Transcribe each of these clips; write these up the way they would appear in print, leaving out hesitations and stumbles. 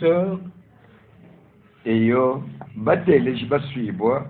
pasteurs, eyo bateleji baswibwa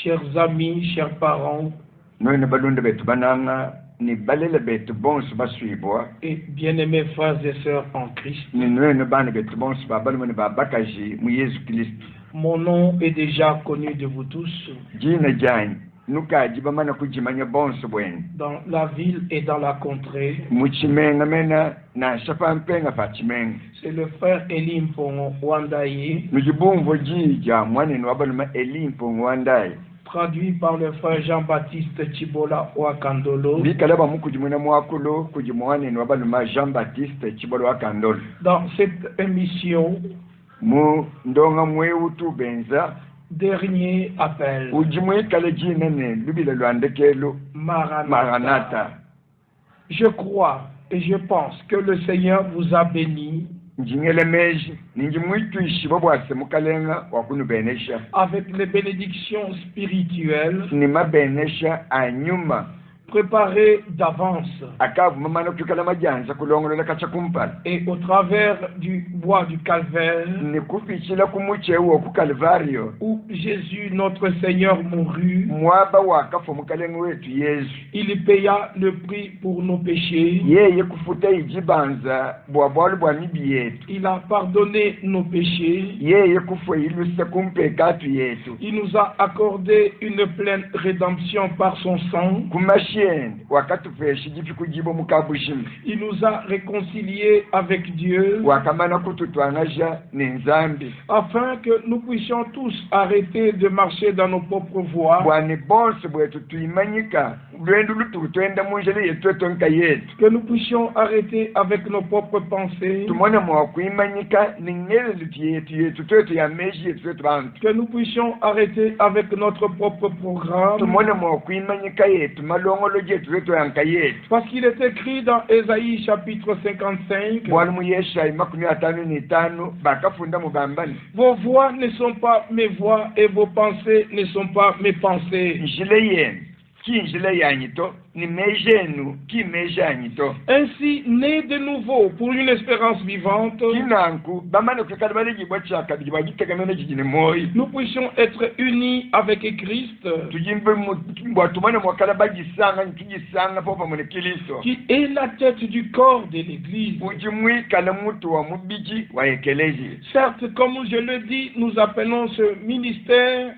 chers amis, chers parents noine balonde betu bananga ni balele betu bonso baswibwa et bien-aimés frères et sœurs en Christ. ni noine bana betu bonso babalumene babakaji mu Yesu Kristo. Mon nom est déjà connu de vous tous Jina jani nukaji bamana kujimanya bonso bwen dans la ville et dans la contrée. muchimenga mena na shapampenga fachimenga C'est le frère Elie Mpongo Wandaye, mujibumvo jija mwanene wabaluma Elimpo ngwandai traduit par le frère Jean-Baptiste Chibola Wakandolo. bikalaba mukujimuna mwakulo kujimwanene wabaluma Jean-Baptiste Chibolo wakandolo. Dans cette émission, Mu ndonga mweutu benza dernier appel, ujimwe kale jinene lubile lwandekelo Maranatha. Je crois et je pense que le Seigneur vous a béni Njingele meji ninjimwitu ishibo bwase mukalenga wakunu benesha avec les bénédictions spirituelles ni mabenesha anyuma préparées d'avance akavu mamana kukala majanza kulongolola kacha kumpala et au travers du bois du calvaire ni kufichila kumuche uwo ku Calvario où Jésus notre Seigneur mourut. mwaba wakafa mukalenga wetu Yesu Il paya le prix pour nos péchés. yeye kufuta ijibanza bwabwalu bwa mibi yetu Il a pardonné nos péchés. yeye kufa ilusa kumpekatu yetu Il nous a accordé une pleine rédemption par son sang. kumashende wakatufesha jipi kujibo mukabushimbi Il nous a réconciliés avec Dieu wakamana kututwangaja nenzambi afin que nous puissions tous arrêter de marcher dans nos propres voies, bwani bonse bwetu tuyimanyika lwendu lutu twenda munjeli yetu tonka yetu que nous puissions arrêter avec nos propres pensées, tumone mwakuyimanyika ningele lutu yetu twetu ya meji yetu twetu bantu que nous puissions arrêter avec notre propre programme, tumone mwakuyimanyika yetu malongolo yetu twetu yanka yetu parce qu'il est écrit dans Ésaïe chapitre 55, bwali mu Yesaya 55 bakafunda mubambani vos voix ne sont pas mes voix et vos pensées ne sont pas mes pensées. njile yenu ki njile yanyito ni mejenu ki meja yanyito Ainsi, né de nouveau pour une espérance vivante, kinanku bamane kukala bale jibwa chaka bijibwa gitegamene jijine moyi nous puissions être unis avec Christ, tujimbe mbwa tumane mwakala bajisanga nkijisanga popa mwene Kristo qui est la tête du corps de l'Église. ujimwikala mutu wa mubiji wa ekeleji. Certes, comme je le dis, nous appelons ce ministère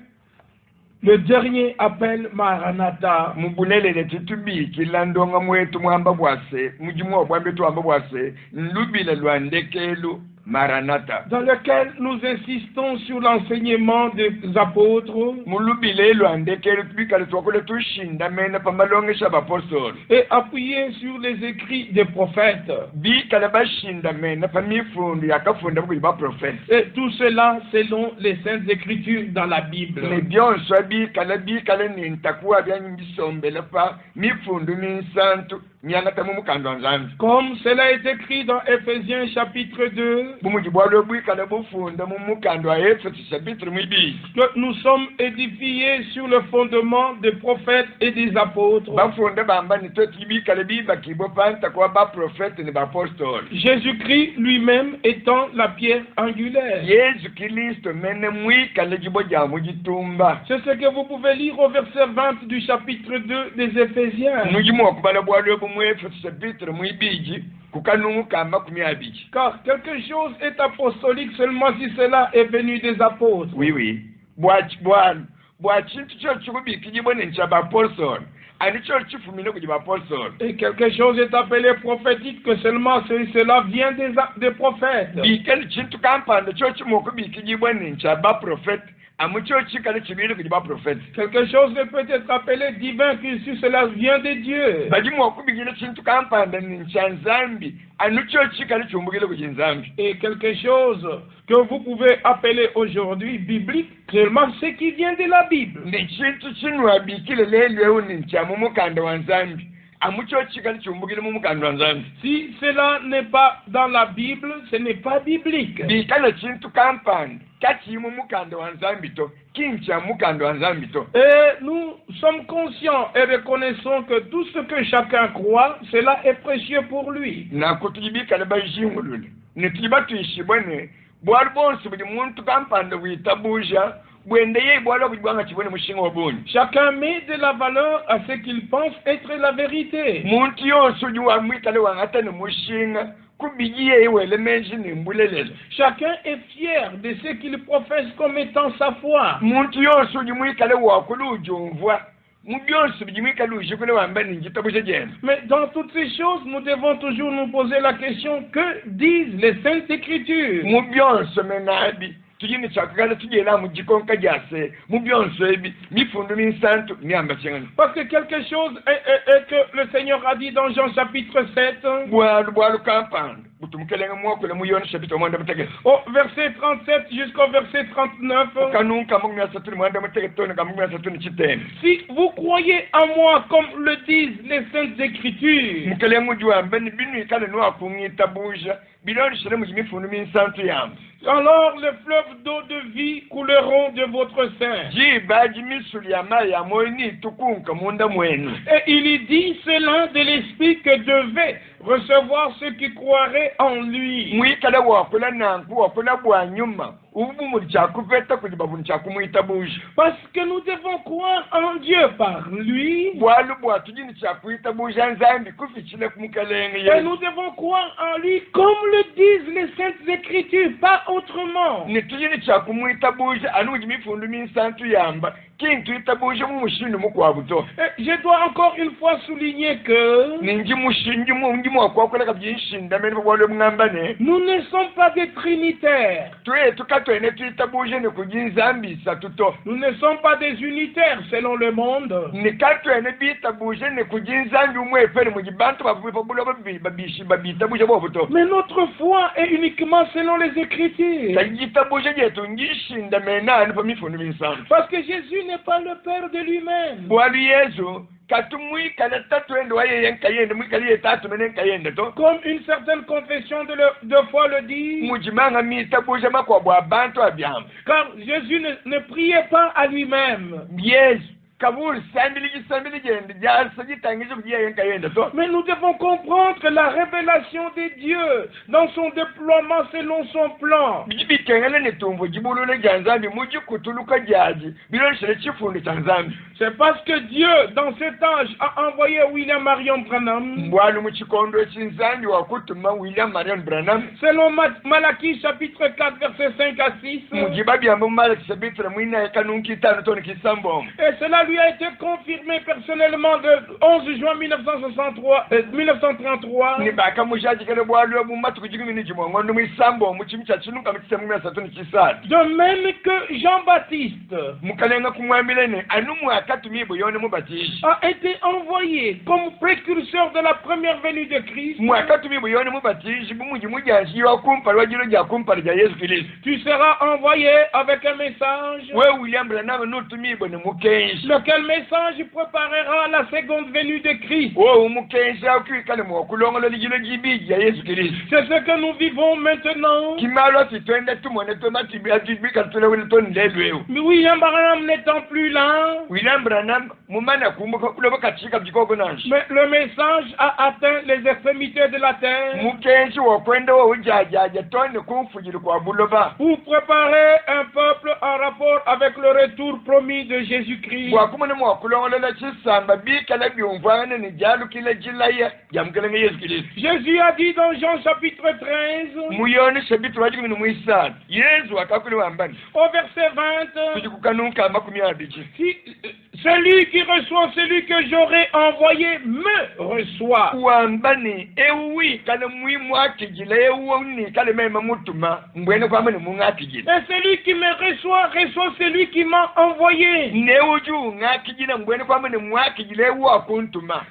le dernier appel Maranatha. mubulelele tutubikila ndonga mwetu mwamba bwase mujimwa bwambe tuamba bwase nlubile lwandekelu Maranatha Dans lequel nous insistons sur l'enseignement des apôtres mulubile lwandekelu tubikala twakole tushinda mena pamalongesha bapostoli et appuyés sur les écrits des prophètes. bikala bashinda mena pamifundu yakafunda bukuli baprofeti Et tout cela selon les saintes écritures dans la Bible. ne byonso bikala nintakuwa byanyibisombela pa mifundu minsantu nyangata mumukando wanzambi Comme cela est écrit dans Éphésiens chapitre 2, bumuji bwalo bwikala bufunda mumukando wa Efeso chapitre mwibili que nous sommes édifiés sur le fondement des prophètes et des apôtres. bafunda bamba nitoti bikala bibakibwa panta kwa baprofeti ne bapostoli Jésus-Christ lui-même étant la pierre angulaire. Yesu Kristo mene mwikala jibo ja mujitumba C'est ce que vous pouvez lire au verset 20 du chapitre 2 des Éphésiens. mujimu okubala bwalo mu Efeso chapitre mwibili kukanumuka 20. Car quelque chose est apostolique seulement si cela est venu des apôtres. Oui bwachintu cho chikubikijibwa nencha bapostoli anicho chifumile kuji bapostoli Et quelque chose est appelé prophétique que seulement cela vient des prophètes. bikali chintu kampanda cho chimokubikijibwa nencha baprofeti amucho chikale chibili kuji baprofeti Quelque chose ne peut être appelé divin que si cela vient de Dieu. bajimu okubikile chintu kampanda nencha nzambi anucho chikale chumbukile kuji nzambi Et quelque chose que vous pouvez appeler aujourd'hui biblique, seulement ce qui vient de la Bible. ne chintu chinwa bikile lelwewu nencha mumukanda wa nzambi amucho chikale chumbukile mumukanda wa nzambi Si cela n'est pas dans la Bible, ce n'est pas biblique. bikale chintu kampanda kati mumukanda wa nzambi to kincha mukanda wa nzambi to Et nous sommes conscients et reconnaissons que tout ce que chacun croit, cela est précieux pour lui. na kutujibikala bajingulule netulibatuishibwene bwali bonse buli muntu kampanda bwitabuja bwendeye bwali okugwanga kibone mushinga obuni. Chacun met de la valeur à ce qu'il pense être la vérité. Muntu yonse uju wamwikale wangatane mushinga kubigiye iwele menji nimbulelele. Chacun est fier de ce qu'il professe comme étant sa foi. Muntu yonse uju mwikale wakulu ujumvwa. Mubyonse bijimwikale ujikule wambani njitabuja jena. Mais dans toutes ces choses, nous devons toujours nous poser la question, que disent les Saintes Écritures? Mubyonse menabi. Tujini chakugala tujela mujikonka jase mubyonse ebi mifundu minsantu myamba chengana. Parce que quelque chose est que le Seigneur a dit dans Jean chapitre 7. Bwalu kampanda butumkelenga mwakule muyona chapitre mwanda mutege. Au verset 37 jusqu'au verset 39. Kanunka mugna satuni mwanda mutege tone kamugna satuni chitene. Si vous croyez en moi comme le disent les Saintes Écritures. Mukelenga ujwa mbeni binu ikale nuwa kumita buja biloni shele mujimifundu minsantu yamba. Alors les fleuves d'eau de vie couleront de votre sein. Et il y dit cela de l'esprit que devait recevoir ceux qui croiraient en lui. Parce que nous devons croire en Dieu par lui. Et nous devons croire en lui comme le disent les Saintes Écritures, pas autrement. Je dois encore une fois souligner que nous ne sommes pas des trinitaires. Nous ne sommes pas des unitaires selon le monde. Mais notre foi est uniquement selon les Écritures. Parce que Jésus n'est pas le Père de lui-même. Comme une certaine confession de foi le dit. Car Jésus ne priait pas à lui-même. Mais nous devons comprendre que la révélation de Dieu dans son déploiement selon son plan. C'est parce que Dieu dans cet âge a envoyé William Marion Branham. Selon Malachie chapitre 4 verset 5 à 6. Et cela lui a été confirmé personnellement le 11 juin 1933. De même que Jean-Baptiste a été envoyé comme précurseur de la première venue de Christ. Tu seras envoyé avec un message. Lequel message préparera la seconde venue de Christ. C'est ce que nous vivons maintenant. Mais William Branham n'étant plus là, mais le message a atteint les extrémités de la terre pour préparer un peuple en rapport avec le retour promis de Jésus-Christ. Jésus a dit dans Jean chapitre 13, au verset 20, si celui qui reçoit celui que j'aurai envoyé me reçoit. Et celui qui me reçoit celui qui m'a envoyé.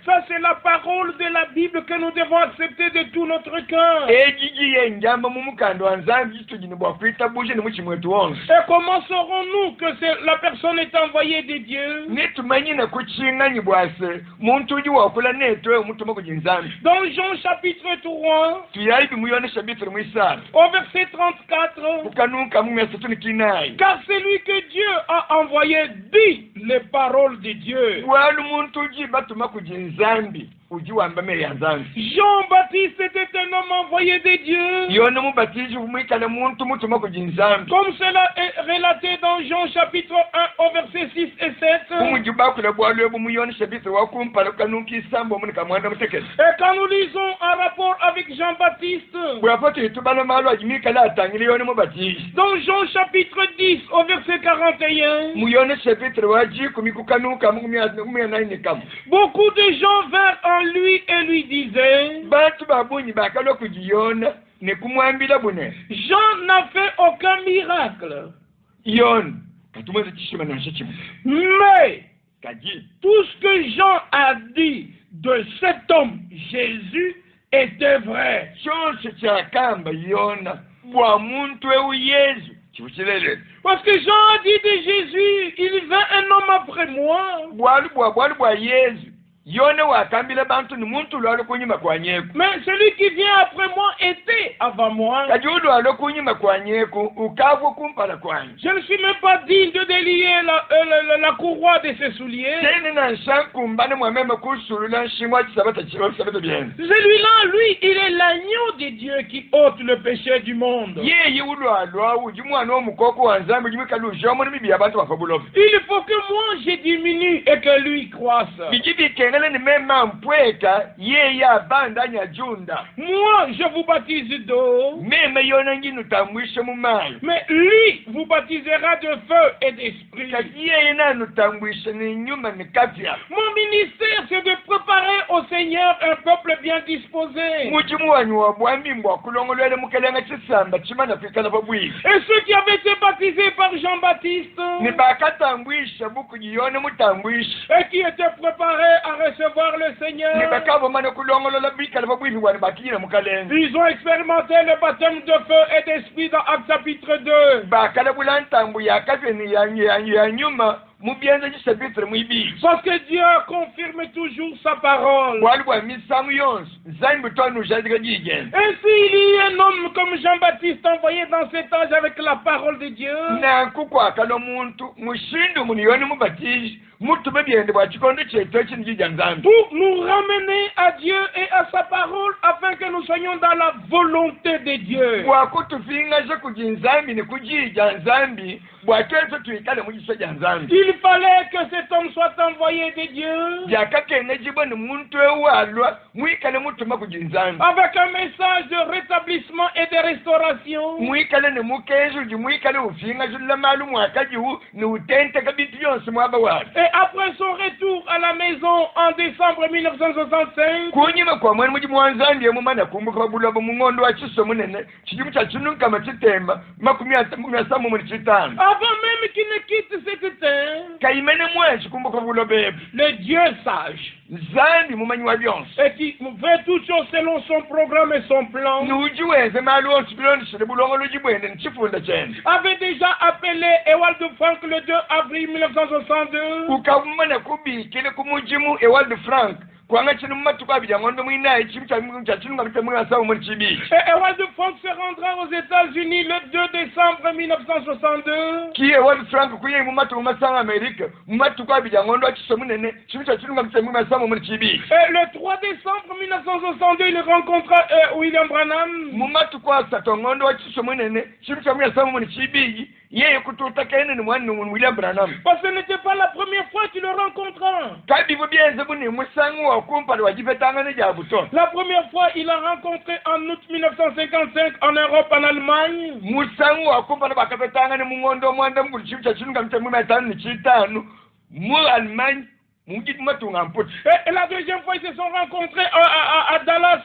Ça c'est la parole de la Bible que nous devons accepter de tout notre cœur. Et comment saurons-nous que la personne est envoyée de Dieu? Dans Jean chapitre 3, au verset 34, car celui que Dieu a envoyé dit les paroles de Dieu. uji wamba me yanzanzi Jean-Baptiste était un homme envoyé de Dieu. yona mubatizi umwikala muntu mutuma kujinzambi Comme cela est relaté dans Jean chapitre 1 au verset 6 et 7. umuji bakula bwalwe bumuyona shabitse wakumpala kanuki sambo munika mwanda mutekele Et quand nous lisons un rapport avec Jean-Baptiste, bwapoti tubana malo ajimikala atangile yona mubatizi dans Jean chapitre 10 au verset 41, muyona shabitse waji kumikukanuka mumya naini kam beaucoup de gens vinrent en lui et lui disaient, bantu babunyi bakalo kujiyona ne kumwambila bune Jean n'a fait aucun miracle. yona katumweze chishima na shichimu Mais kaji tout ce que Jean a dit de cet homme Jésus était vrai. chonse chakamba yona bwa muntu ewu yesu chibuchilele Parce que Jean a dit de Jésus, il vint un homme après moi. bwalu bwa yesu yona wakambile bantu ni muntu lwalo kunyima kwanyeku Mais celui qui vient après moi était avant moi. kaji ulwalo kunyima kwanyeku ukavwa kumpala kwanye Je ne suis même pas digne de délier la courroie de ses souliers. tene na nshankumbane mwameme kusulula nshingwa chisabata byene Celui-là, lui, il est l'agneau de Dieu qui ôte le péché du monde. yeyi ulwalwa uji mwana omukoko wanzambe ujimikala ujomo nimibi abantu bafa bulofu Il faut que moi je diminue et que lui croisse. biji bikengele ni mema mpweka yeyi abandanya junda Moi, je vous baptise d'eau, meme yona nginu tamwishe mumayi mais lui vous baptisera de feu et d'esprit. kaji yeyi nanu tamwishe ni nyuma ni kafya Mon ministère, c'est de préparer au Seigneur un peuple bien disposé. mujimu wanyu wa bwami mbwa kulongolwele mukelenga chisamba chimana kwikala babwiki Et ceux qui avaient été baptisés par Jean-Baptiste ni bakatambwisha buku jiyone mutambwisha et qui étaient préparés à recevoir le ni Seigneur, bakabo mana kulongolola bikala babwiki wani bakiyina mukalenga ils ont expérimenté le baptême de feu et d'esprit dans Actes chapitre 2. bakala bula ntambu yakafye ni ya nyuma mubyenza chisabitire mwibiki Parce que Dieu confirme toujours sa parole. bwali bwa misamu yonse nzambi twanujazika jigenda Ainsi, il y a un homme comme Jean-Baptiste envoyé dans cet âge avec la parole de Dieu. nanku kwakala omuntu mushindu muniyoni mubatizi mutume byende bwa chikondo chetu ekindi jija nzambi Pour nous ramener à Dieu et à sa parole afin que nous soyons dans la volonté de Dieu. bwakutufingaze kuji nzambi ni kujija nzambi bwatwese tuikale mujiso ja nzambi Il fallait que cet homme soit envoyé de Dieu byakakene jibo ni muntu ewalwa mwikale mutuma kuji nzambi avec un message de rétablissement et de restauration. mwikale ni mukenzu ji mwikale ufingaze lamalu mwakajiwu ni utenteka bintu byonse mwaba wali Et après son retour à la maison en décembre 1965, kunyima kwa mwene muji mwanzandi yemumana kumbuka babula mungondo wa chiso munene chijimu cha chinunkama chitemba makumi asamu muni chitano avant même qu'il ne quitte cette terre, kaimene mwenshi kumbuka babula bebe le Dieu sage nzambi mumanyi wa byonse et qui fait toutes choses selon son programme et son plan, nuji wenze mali onse bilondishile bulongolo jibwende nichifunda chene avait déjà appelé Ewald Frank le 2 avril 1962 ukavumana kubikile kumujimu ewald frank kwanga chino mumatuku abili ngondo mwinaye chimu cha chinu mkamwe asawu muri chibiki Et Ewald Frank se rendra aux États-Unis le 2 décembre 1962. ki ewald frank kuye mumatuku masanga amerika mumatuku abili ngondo achiso munene chimu cha chinu mkamwe asawu muri chibiki Et le 3 décembre 1962, il rencontra William Branham. mumatuku asatu ngondo achiso munene chimu cha mwe asawu muri chibiki yeye kututa kene ni mwana William Branham Parce que ce n'était pas la première fois qu'il le rencontra. kabi byenze buni musangu wa kumpala wajipetanga ne jabuto La première fois, il a rencontré en août 1955 en Europe, en Allemagne. musangu wa kumpala bakapetanga ne mungondo mwanda mukulu chimu cha chinu kamte mwe matanu ni chitanu mu Allemagne mujit matunga mputi Et la deuxième fois, ils se sont rencontrés à Dallas,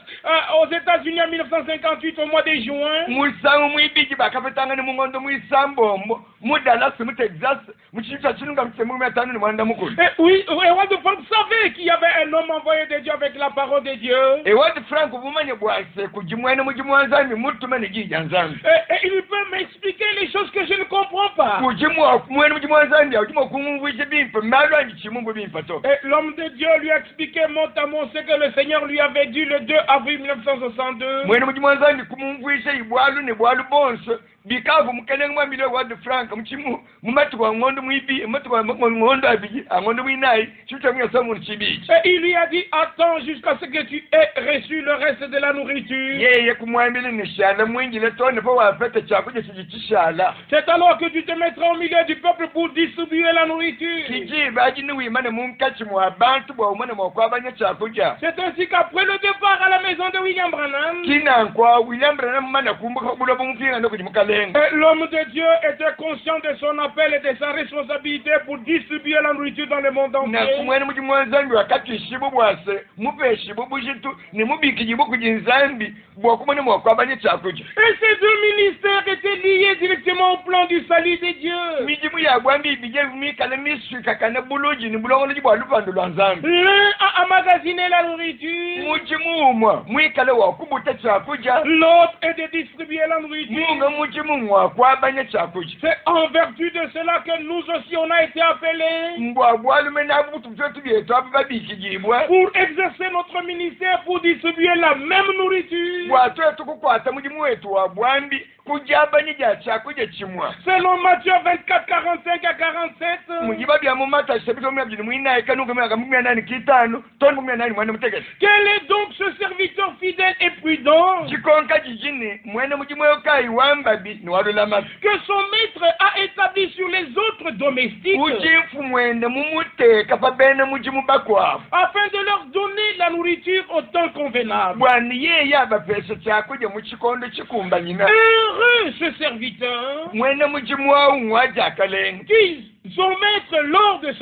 aux États-Unis en 1958, au mois de juin. musangu mwibiki bakapetanga ne mungondo mwisambombo mu Dallas mu Texas mu chimu cha chinu kamte mwe matanu ni mwanda mukulu Et oui, Ewald Frank savait qu'il y avait un homme envoyé de Dieu avec la parole de Dieu. ewadi frank bumanye bwase kujimwene mujimwanzambi mutume ne jija nzambi Et il peut m'expliquer les choses que je ne comprends pas. kujimwa mwene mujimwanzambi ujimwa kumumvishe bimpe malwanji chimumbu bimpe to Et l'homme de Dieu lui a expliqué mot à mot ce que le Seigneur lui avait dit le 2 avril 1962. mwene mujimwanzambi kumumvishe ibwalu ne bwalu bonse bikavu mukenenge mwambile wadi frank muchimu mumatu wa ngondo muibi mumatu wa ngondo abiji ngondo muinai chuta mwa samu chibi. Et il lui a dit, attends jusqu'à ce que tu aies reçu le reste de la nourriture. Yeye kumwambia ni shala mwingi le tone pa wafete chakula chichishala. C'est alors que tu te mettras au milieu du peuple pour distribuer la nourriture. Kiji baji ni wimane munkachi mwa bantu bwa umane mwa kwa banya chakula. C'est ainsi qu'après le départ à la maison de William Branham, Kina kwa William Branham mana kumbuka bulo bumfinga ndo kujimukalenga. l'homme de Dieu était conscient de son appel et de sa responsabilité pour distribuer la nourriture dans le monde Na entier. kumwene mujimwanzambi wakati shibu bwase mupe shibu bujitu ni mubiki jibu kujinzambi bwa kumane mwa kwa banya chakula. Et ces deux ministères étaient liés directement au plan du salut de Dieu. Mijimu ya gwambi bije mikale miswi kakane buluji ni bulongo jibwa lupando lwa nzambi. L'un a emmagasiné la nourriture, Mujimu umwa mwikale wa kubuta chakula. l'autre est de distribuer la nourriture. Munga mujimu mwa kwa banya chakula. C'est en vertu de cela que nous aussi on a été appelés Mbwa bwalume na butu byetu byetu ababiki jibwa. pour exercer notre ministère, pour distribuer la même nourriture. Bwatu tukukwata mujimu wetu wa bwambi kujabanya ja chakula chimwa. Selon Matthieu 24, 45 à 47, Mujiba bya mumata sebito mwabyi mwina ekanuka mwaka 18 tonu 18 mwana mutegese. quel est donc ce serviteur fidèle et prudent Chikonka jijini mwene mujimu yokai wambabi ni walulama. que son maître a établi sur les autres domestiques Ujifu mwende mumuteka pabene mujimu bakwa. afin de leur donner la nourriture au temps convenable. Bwani ye yaba pesa chakula mu chikondo chikumba nyina. Heureux ce serviteur Mwene mujimu wa unwaja kalenga. qui, son maître, lors de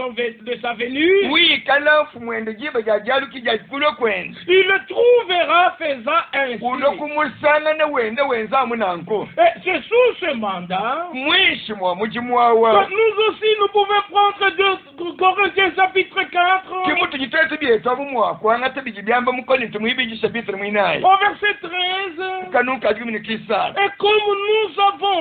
sa venue, Oui, kalafu mwende jiba jajalu kijakulo kwenda. il le trouvera faisant ainsi. Ulo kumusanga na wende wenza munanko. Et c'est sous ce mandat Mwishi mwa mujimu wa que wa. nous aussi nous pouvons prendre 2 Corinthiens chapitre 4 Kimutu jitetu byetu abumwa kwanga tabijibyamba mukolinto mwibijisha bitre mwinayi. au verset 13. Kanuka jumini kisa. Et comme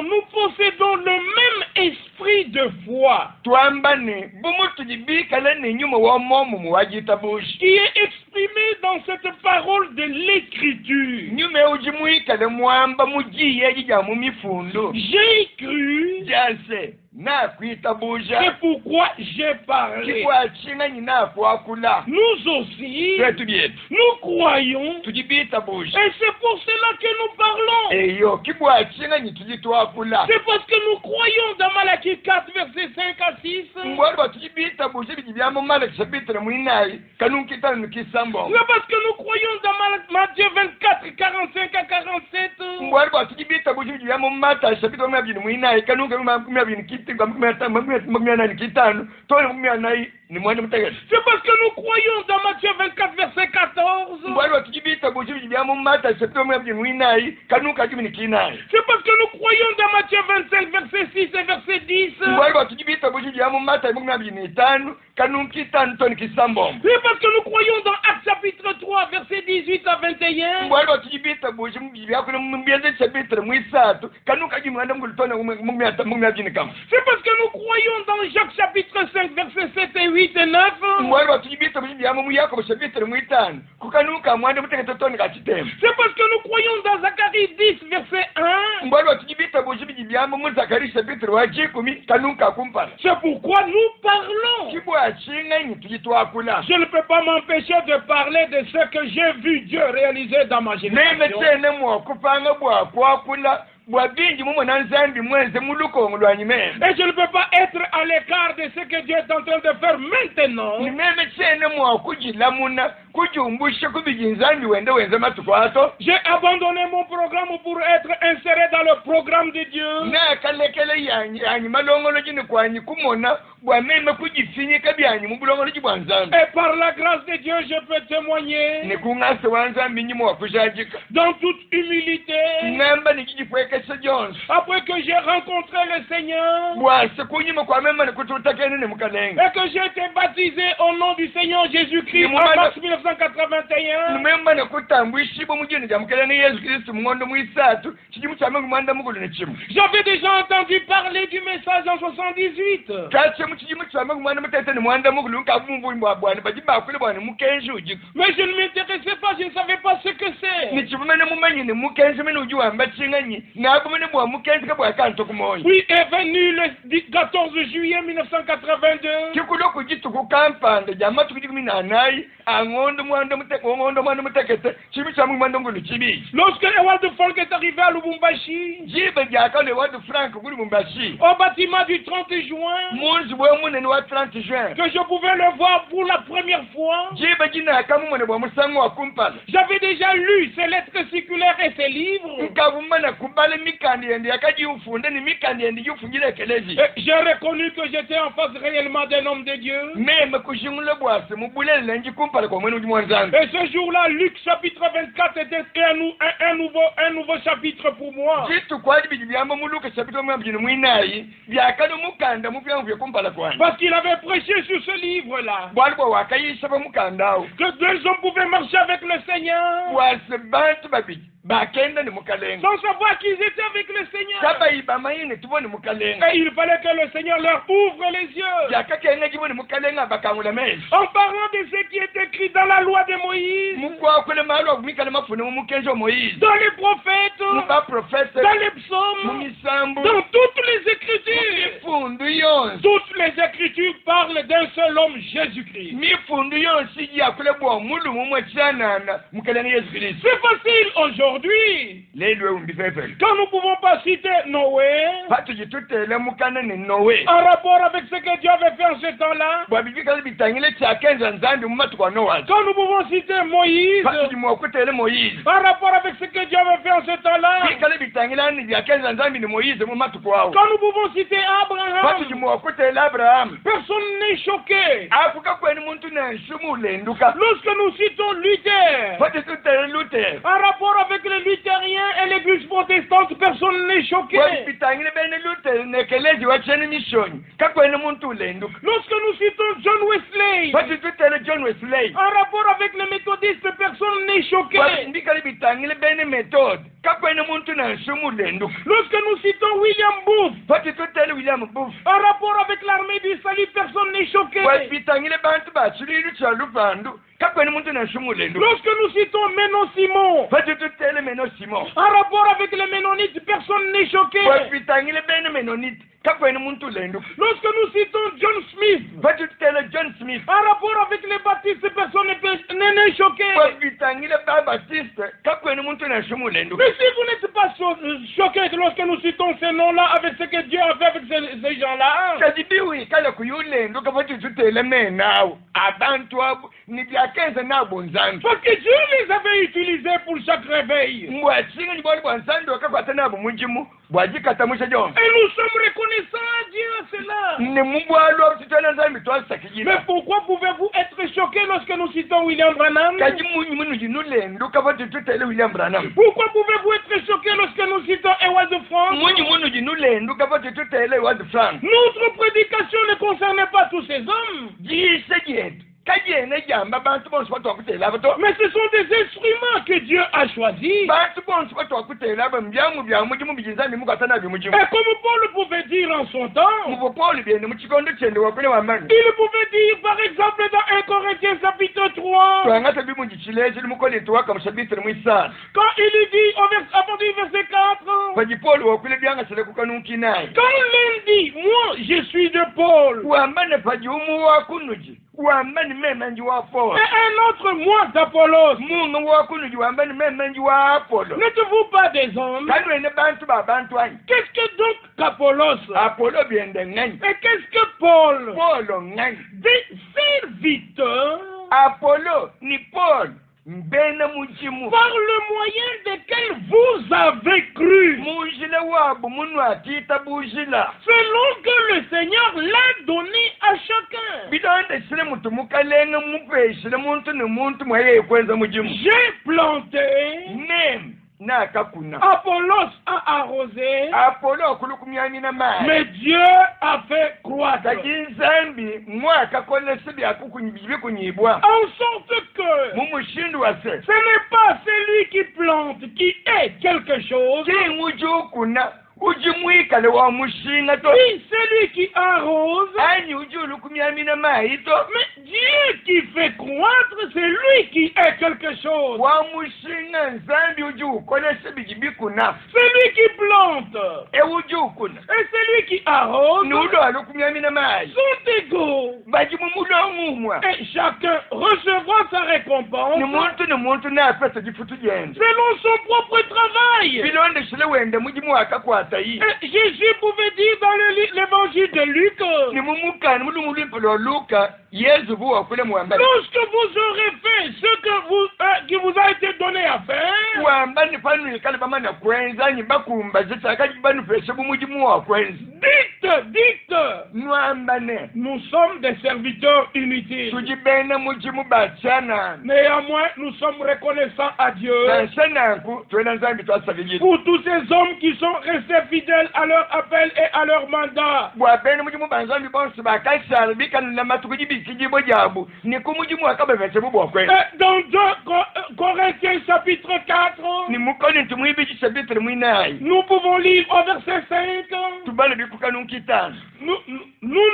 nous possédons le même esprit de foi Tuambane bumutu jibikala ne nyuma wa momu muwajita bushi. qui est exprimé dans cette parole de l'écriture. Nyume ujimuikale mwamba mujiye jija mu mifundo. J'ai cru, Jase na kuita buja. c'est pourquoi j'ai parlé. Kikwa chinga nyina kwa kula. Nous aussi, Twetu byetu. nous croyons, Tujibita buja. et c'est pour cela que nous parlons. Eyo kibwa chinga nyitujitwa kula. C'est parce que nous croyons dans Malachie 4, versets 5 à 6. Ngwalba tujibita buja bijibyamo mala kisabitra mwinayi kanunkita nukisambo. C'est parce que nous croyons dans Matthieu 24, 45 à 47. Ngwalba tujibita buja bijibyamo mata sabitra mwabini mwinayi kanunka mwabini kitinga mwabini kitano tole mwabini ni mwana mtegesi. C'est parce que nous croyons dans Matthieu 24, verset 14. Ngwalba tujibita buja bijibyamo mata sabitra mwabini mwinayi kanuka jumini kinayi. C'est parce que nous croyons dans Matthieu 25, verset 6 et verset 10. Ngwalba tujibita buja bijibyamo mata mwabini tano kanunkita toni kisambo. C'est parce que nous croyons dans Actes chapitre 3, verset 18 à 21. Ngwalba tujibita buja bijibyakule mbiyaze sabitra mwisatu kanuka jumwana ngulitona mwabini kama. C'est parce que nous croyons dans Jacques chapitre 5, verset 7 et 8 et 9. Ngwalba tujibita buja bijibyamo muyako sabitra mwitano kukanuka mwanda mutegeta toni kachitema. C'est parce que nous croyons dans Zacharie 10, verset 1. Ngwalba tujibita buja bijibyamo mu Zakari sabitra wa 10 kanuka kumpala. C'est pourquoi nous parlons. Kibwa chinga nyitujitwa kula. Je ne peux pas m'empêcher de parler de ce que j'ai vu Dieu réaliser dans ma Neme génération. tene mwa kupanga bwa kwa kula bwa bingi mumo na nzambi mwenze mulukongo lwa nyimene. Et je ne peux pas être à l'écart de ce que Dieu est en train de faire maintenant. Nimeme tene mwa kujilamuna kujumbusha kubiji nzambi wende wenze matukwato. J'ai abandonné mon programme pour être inséré dans le programme de Dieu. Na kalekele yanyi malongolo jini kwanyi kumona bwa meme kujifinyika byanyi mubulongolo jibwa nzambi. Et par la grâce de Dieu, je peux témoigner Nikungase wa nzambi nyimo wa kujajika. dans toute humilité. Ngamba nikijifwekesa jonsi. Après que j'ai rencontré le Seigneur Bwa sekunyima kwa mema nikututakene ne mukalenga. et que j'ai été baptisé au nom du Seigneur Jésus-Christ en Amen. mars 1999, 1981. Numemba na kutambuishi bo mujini jamukela ni Yesu Kristo mungondo muisatu chijimu cha Mungu mwanda mugulu ne chimu. J'avais déjà entendu parler du message en 78. Kache mu chijimu cha Mungu mwanda mutete ni mwanda mugulu nkavumbu imbo bwana bajiba kule bwana mukenji uji. Mais je ne m'intéressais pas, je ne savais pas ce que c'est. Ni chimene mumanyi ni mukenji mene uji wamba chinganyi na abumene bwa mukenji kabwa kanto kumoyo. Puis est venu le 14 juillet 1982. Kikulo kujitu kukampande jama tukijikumi na anai angondo mwanda mutekete chimu cha Mungu mwanda mugulu chibi. Lorsque Ewald Frank est arrivé à Lubumbashi, Jibe jaka le Ewald Frank kuli Lubumbashi. au bâtiment du 30 juin, Munzi bwe munene wa 30 juin. que je pouvais le voir pour la première fois, Jibe jina kamu mwene bwa musango wa kumpala. j'avais déjà lu ses lettres circulaires et ses livres. Nkavumana kubale mikandi yendi yakaji ufunde ni mikandi yendi yufungile kelezi. Et j'ai reconnu que j'étais en face réellement d'un homme de Dieu. Meme kushimule bwase mubule lenji kumpala kwa mwene ujimwanzangu. Et ce jour-là, Luc chapitre 24 était un nouveau chapitre pour moi. Jitu kwa jibi byamba muluka chapito mwambini mwinayi byakano mukanda mubyangu bya kumpala kwa. Parce qu'il avait prêché sur ce livre-là. Bwali kwa wakayisha ba mukandao. Que deux hommes pouvaient marcher avec le Seigneur Bwase bantu babiji. Bakenda ni mukalenga. sans savoir qu'ils étaient avec le Seigneur. Kaba ibamayine tubone mukalenga. Et il fallait que le Seigneur leur ouvre les yeux. Yakakenga jibone mukalenga bakangula meji. En parlant de ce qui est écrit dans la loi de Moïse, Mukwa kule mahali wa kumika na mafune mukenjo Moïse. dans les prophètes, Muba professeur. dans les psaumes, Mumisambu. dans toutes les Écritures. Mifundu yonse. Toutes les Écritures parlent d'un seul homme, Jésus-Christ. Mifundu yonse iji akule bwa mulu mumwe chanana mukalenga Yesu Kristo. C'est facile aujourd'hui. Lelo umbi fefele. Quand nous ne pouvons pas citer Noé, Patu jitutele mukana ni Noé. en rapport avec ce que Dieu avait fait en ce temps-là, Bwa bibika bitangile chakenza nzambi mumatu kwa Noah. quand nous pouvons citer Moïse, Patu jimwakutele Moïse. en rapport avec ce que Dieu avait fait en ce temps-là, Bikale bitangile ni byakenza nzambi ni Moïse mumatu kwao. quand nous pouvons citer Patu Abraham, jimwakutele Abraham. personne n'est choqué. Afuka kweni muntu na nshumu lenduka. Lorsque nous citons Luther, Patu tutele Luther. en rapport avec les luthériens et l'église protestante, personne n'est choqué. Bitangile bene Luther nekelezi wacheni mishoni. Kakweni muntu lenduka. Lorsque nous citons John Wesley, Patu tutele John Wesley. en rapport avec les méthodistes, personne n'est choqué. Bikale bitangile bene method. Kakweni muntu na nshumu lenduka. Lorsque nous citons William Booth, Patu tutele William Booth. en rapport avec l'armée du salut, personne n'est choqué. Bitangile bantu bachililu cha lupandu. Kakweni muntu na nshumu lenduka. Lorsque nous citons Ménon Simon, Patu tutele Meno Simon. en rapport avec les Ménonites, personne n'est choqué. Bitangile bene Menonite. Kakweni muntu lenduka. Lorsque nous citons John Smith, Patu tutele John Smith. en rapport avec les baptistes, personne n'est choqué. Bitangile Baptiste. Kakweni muntu na nshumu lenduka. Mais si vous n'êtes pas choqué lorsque nous citons ces noms-là avec ce que Dieu a fait avec ces gens-là, Kadibiwi kala kuyulenduka patu tutele menawo. Abantu abo ni byakenza nabo nzambi. parce que Dieu les avait utilisés pour chaque réveil. Mwachinga libali bwanzambi wakakwata nabo mujimu. Bwajikata musha jonga. Et nous sommes reconnaissants à Dieu à cela. Ni mubwalo tutana nzambi twasakijira. Mais pourquoi pouvez-vous être choqués lorsque nous citons William Branham? Kaji munyu jinulenduka patu tutele William Branham. Pourquoi pouvez-vous être choqués lorsque nous citons Ewald Frank? Munyu jinulenduka patu tutele Ewald Frank. Notre prédication ne concernait pas tous ces hommes. Jise jetu. Kajene jamba bantu bonse patu wakutela bato. Mais ce sont des instruments que Dieu a choisis. Bantu bonse patu wakutela bambyangu bya mujimu bijizani mukatana bimujimu. Et comme Paul pouvait dire en son temps, Mubo Paul byene mukikondo chende wakule wamani. il pouvait dire par exemple dans 1 Corinthiens chapitre 3, Twangata bimunjichilezi limukole tuwaka mushabitri mwisana. quand il dit à partir du verset 4, Paji Paul wakule byanga sele kukanuki naye. quand l'un dit, moi je suis de Paul, Wambane paji umu wakunuji. Wambane memanji wa Paul. et un autre, moi d'Apollos, Mungu wakunuji wambane memanji wa Apollo. n'êtes-vous pas des hommes? Kanwene bantu ba bantu anyi. Qu'est-ce que donc qu'Apollos? Apollo byende ngani. Et qu'est-ce que Paul? Paulo ngani. Des serviteurs Apollo ni Paul. Mbene mujimu. par le moyen desquels vous avez cru, Mujile wabo munu atita bujila. selon que le Seigneur l'a donné à chacun. Bidonde sile mutu mukalenga mupe sile muntu ni muntu mwaye kwenza mujimu. J'ai planté, Nem nakakuna Apollos a arrosé, Apollo okulukumyamina mai mais Dieu a fait croître. kati nzambi mwakakola sibi akukunyibikunyibwa En sorte que mumushindu wase ce n'est pas celui qui plante qui est quelque chose, kingujukuna ujimwikale wa mushinga to oui, celui qui arrose, anyi ujulukumyamina mai to mais Dieu qui fait croître, c'est lui qui est quelque chose. wa mushinga nzambi ujukola sibi jibikuna Celui qui plante ewujukuna et celui qui arrose nudo alukumyamina mai sont égaux. bajimumulomumwa Et chacun recevra sa récompense ni muntu nafesa jifutu jende selon son propre travail. bilonde shile wende mujimu akakwata yi Et Jésus pouvait dire dans l'évangile de Luc, ni mumukani mulumulimpo lo Luka yezu buwa kule muambani lorsque vous aurez fait ce que qui vous a été donné à faire, muambani panu ikale bamana kwenza nyi bakumba zitaka banu fese bumujimu wa kwenza dites, nuambane nous sommes des serviteurs inutiles. tujibene mujimu bachana Néanmoins, nous sommes reconnaissants à Dieu nansananku twena nzambi twasabili pour tous ces hommes qui sont restés fidèles à leur appel et à leur mandat. bwapene mujimu banzambi bonse bakasala bikanula matuku jibikijibo jabu ni kumujimu akabevese bubwa kwenza Et dans 2 Corinthiens chapitre 4, ni mukoni tumwibi chapitre mwinayi nous pouvons lire au verset 5, tubale bikukanunkitana nous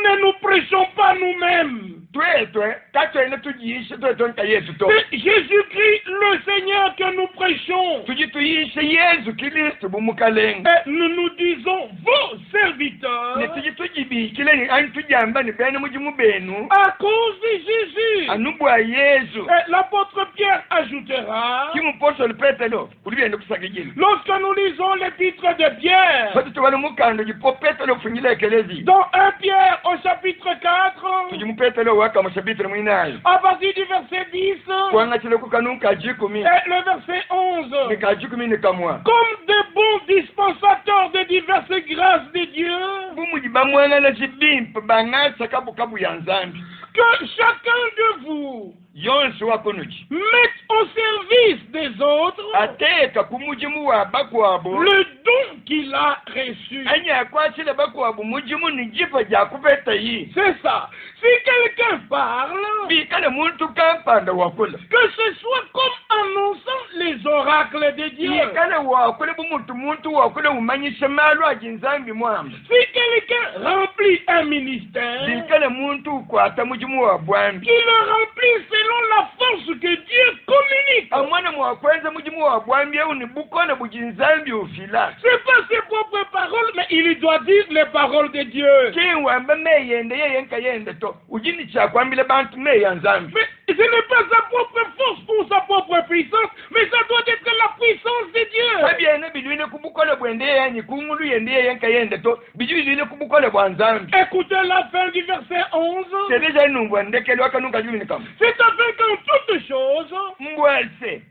ne nous prêchons pas nous-mêmes. twetwe katwene tujiyishe twetonka yesu to C'est Jésus-Christ le Seigneur que nous prêchons. tujituyishe yesu kristu bumukalenga Et nous disons vos serviteurs ne tujitujibikile ni ani tujamba ni bene mujimu benu à cause de Jésus. anubwa yesu Et l'apôtre Pierre ajoutera, kimupostoli petero ulibyenda kusagijini lorsque nous lisons l'épître de Pierre, sote tubale mukando jipo petero funyile ekelezi dans 1 Pierre au chapitre 4, tujimu petero waka mu chapitre mwinayo à partir du verset 10 kwangachile kukanunka jikumi et le verset 11, nikajikumi nikamwa comme de bons dispensateurs de diverses grâces de Dieu, bumuji bamwanana chibimpa bang'asa kabukabu ya nzambi que chacun de vous yonse wakonuchi mette au service des autres ateka kumujimu wa bakwabo le don qu'il a reçu. anya akwachile bakwabo mujimu ni jipa jakupeta yi C'est ça. Si quelqu'un parle, bikale muntu kampanda wakula que ce soit comme annonçant les oracles de Dieu. bikale wakule muntu wakule umanyishe malu ajinzambi mwamba Si quelqu'un remplit un ministère, bikale muntu ukwata mujimu wa bwambi qu'il le remplit selon la force que Dieu communique. amwana mwakwenza mujimu wa bwambi euni bukona bujinzambi ufila C'est pas ses propres paroles, mais il doit dire les paroles de Dieu. kiwamba meyende yeyenka yende to ujini chakwambile bantu meya nzambi Mais ce n'est pas sa propre force ou sa propre puissance, mais ça doit être la puissance de Dieu. kabyene bilwine kubukole bwende yeyanyi kungulu yende yeyenka yende to biju bilwine kubukole bwa nzambi Écoutez la fin du verset 11. tedeja numbwa ndekele wakanuka juni kama C'est afin qu'en toutes choses, mbwese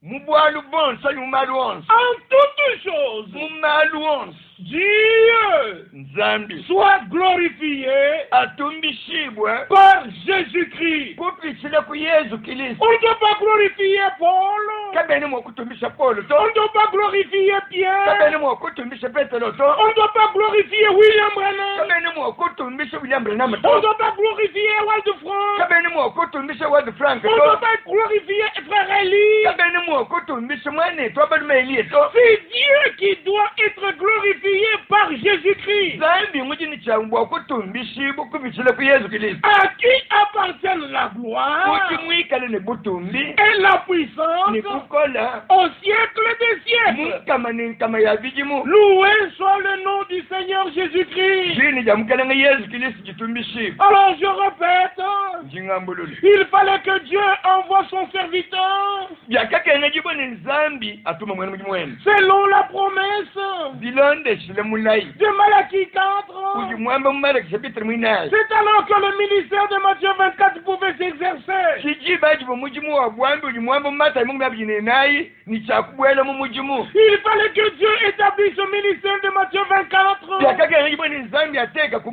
mubwalu bonse mumalu onse en toutes choses, mumalu onse Dieu nzambi soit glorifié atumbishibwe par Jésus-Christ. kupisile ku yesu kristu On ne doit pas glorifier Paul. kabene mwokutumbisha paulo to On ne doit pas glorifier Pierre. kabene mwokutumbisha petero to On ne doit pas glorifier William Branham. kabene mwokutumbisha william branham On ne to doit pas glorifier Wald Frank. kabene mwokutumbisha ward frank On ne doit to pas glorifier Frère Eli. kabene mwokutumbisha mwane to abalumeiliye to C'est Dieu qui doit être glorifié par Jésus-Christ. zambi mujini chambwa kutumbishibwe kubisile ku yesu kristu À qui appartiennent la gloire kuti mwikale ne butumbi et la puissance ni kukola au siècle des siècles. mukama ni nkama ya bijimu Loué soit le nom du Seigneur Jésus-Christ. jini jamukalenga yesu kristu jitumbishibwe Alors je répète, njingambulule il fallait que Dieu envoie son serviteur byakakene jibone nzambi atuma mwene mujimu wenu selon la promesse bilondeshile mulayi de Malachie 4. uji mwamba mumalaki chapitre mwinayi C'est alors que le ministère de Matthieu 24 pouvait s'exercer. chijibaji bomujimu wa bwambi uji mwamba mumatayi mungu mabyinenayi ni chakubwela mu mujimu Il fallait que Dieu établisse ce ministère de Matthieu 24 byakakene jibone nzambi ateka ku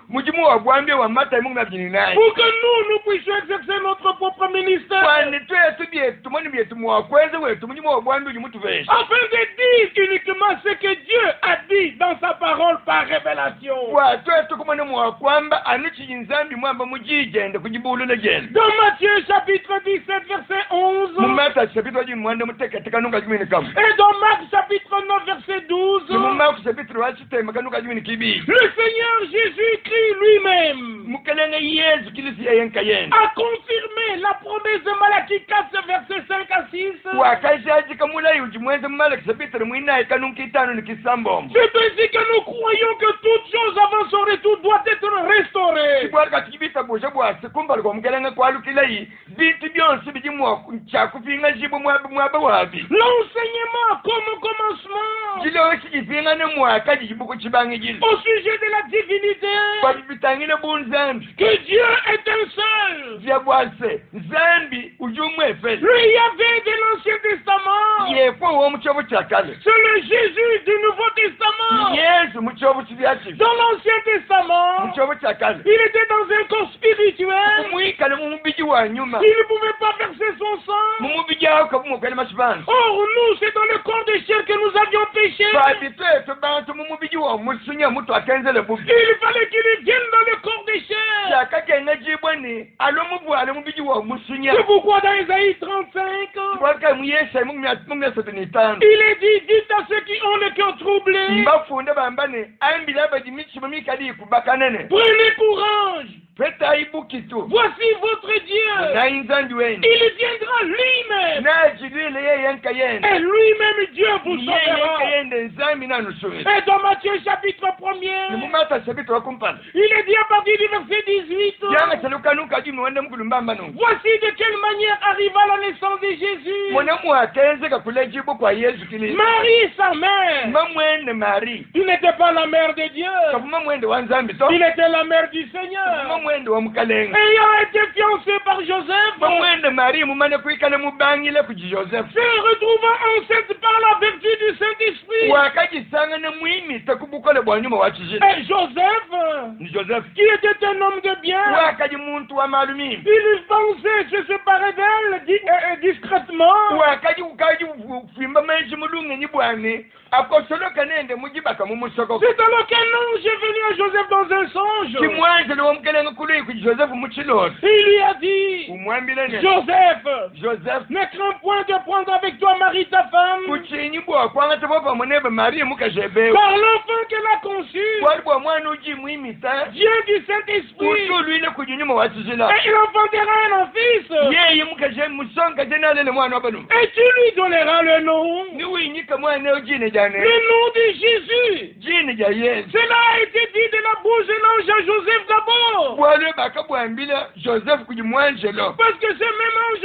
mujimu wa bwambi wa matayi mungu mabyinenayi pour que nous puissions exercer notre propre ministère. kwani twetu byetu tumoni byetu mwakweze wetu munyuma obwandu mutuvesha afin de dire uniquement ce que Dieu a dit dans sa parole par révélation. watwetu kumane mwakwamba anuchiyinzambi mwamba mujijende kujibulula jende Dans Matthieu chapitre 17 verset 11 mumata chapitre wajini mwande mutekateka nunga jimini kamu et dans Marc chapitre 9 verset 12 mumaka chapitre wachitema kanuka jimini kibi le Seigneur Jésus-Christ lui-même mukelenge Yesu kilisi yenka yende a confirmé la promesse de Malachie 4 verset 5 à 6. wakaishaji kamulayi ujimwenze mumalaki chapitre mwinaye kanunka itano nikisambombo C'est ainsi que nous croyons que toutes choses avant son retour doivent être restaurées. bwalika tikibita bwoshe bwase kumbali kwa mukelenge kwalukilayi bitu byonse bijimwa chakupinga jibu mwabe wabi L'enseignement comme au commencement jilewe chijipinga ne mwaka jijibuku chibangi jili au sujet de la divinité, babitangile bunzambi que Dieu est un seul. vya bwase nzambi ujumwefele Le Yahvé de l'Ancien Testament, yefwe wo muchobo chakale c'est le Jésus du Nouveau Testament. yesu muchobo chibyachi Dans l'Ancien Testament, muchobo chakale il était dans un corps spirituel. umwikale mumubiji wa nyuma Il ne pouvait pas verser son sang. mumubiji awo kabumukale mashibanda Or, nous, c'est dans le corps de chair que nous avions péché. babitwetu bantu mumubiji wa musunya mutu akenzele bubi Il fallait qu'il vienne dans le corps de chair. chakakenga jibwani alomubwale mubiji wa musunya C'est pourquoi dans Isaïe 35, waka muyesha mumyasotenitano il est dit, dites à ceux qui ont le cœur troublé, mbafunde bambane ambila bajimichimo mikali kubakanene prenez courage. peta ibukitu Voici votre Dieu. nainzanji weni Il viendra lui-même. najilile yeyenka yende Et lui-même Dieu vous yeyenka sauvera. yende nzambi nanusubile Et dans Matthieu chapitre 1er, nimumata sabito wakumpana il est dit à partir du verset 18, yanga chalukanuka jimi wende mukulu mbambanu voici de quelle manière arriva la naissance de Jésus. mwana mwatenzeka kule jibu kwa Yesu Kristo Marie, sa mère. mamwende Mari Il n'était pas la mère de Dieu. kabuma mwende wa nzambi to Il était la mère du Seigneur. mamwende wa mukalenga Ayant été fiancé par Joseph, mamwende Mari mumane kuikana mubangile kuji Joseph se retrouvant enceinte par la vertu du Saint-Esprit. wakajisanga ne mwimita kubukole bwa nyuma wa chijini Et Joseph, ni Joseph qui était un homme de bien, wakaji muntu wa malumi il pensait se séparer d'elle discrètement. wakaji ukaji fimba menshi mulunge ni bwane akosoloka nende mujibaka mumusoko C'est alors qu'un ange est venu à Joseph dans un songe. kimwanjele womukelenga kului ku Joseph muchiloti Il lui a dit, umwambile ne Joseph, ne crains point de prendre avec toi Marie ta femme, kuchinyi bwa kwanga tebopa munebe Maria mukajebewe car l'enfant qu'elle a conçu wali bwa mwana uji mwimita vient du Saint-Esprit. utulwile kujinyuma wachijila Et il enfantera un fils. yeye mukaje musonga jenalele mwana wabaluma Et tu lui donneras le nom. ni winyika mwana ujine jane Le nom de Jésus. jine ja Yesu Cela a été dit de la bouche de l'ange à Joseph d'abord. bwale bakabwambila Joseph kujimwanjelo Parce que ce même ange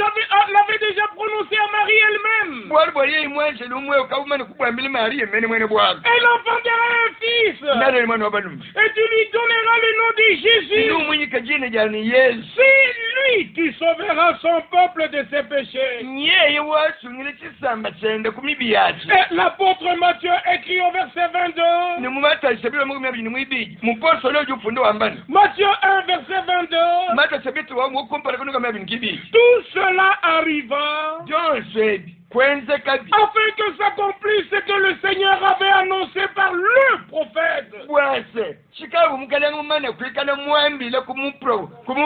l'avait déjà prononcé à Marie elle-même. bwali bwali imwanjelo umwe ukabumane kubwambila Maria mene mwene bwalo Elle enfantera un fils. nalele mwana wabaluma Et tu lui donneras le nom de ni Jésus. umwinyika jine jane Yesu C'est lui qui sauvera son peuple de ses péchés. yeye wasungile chisamba chende kumibi yachi Et l'apôtre Matthieu écrit au verset 22. ni mumatasha bila mungu mabini mwibiji mupostolo ojo ufundo wambani Matthieu 1 verset 22. mata sabiti wangu ukumpala kunuka mabini kibiji Tout cela arriva jonse kwenze kabi afin que s'accomplisse ce que le Seigneur avait annoncé par le prophète. bwase chikabu mukalenga mumane kuikana mwambile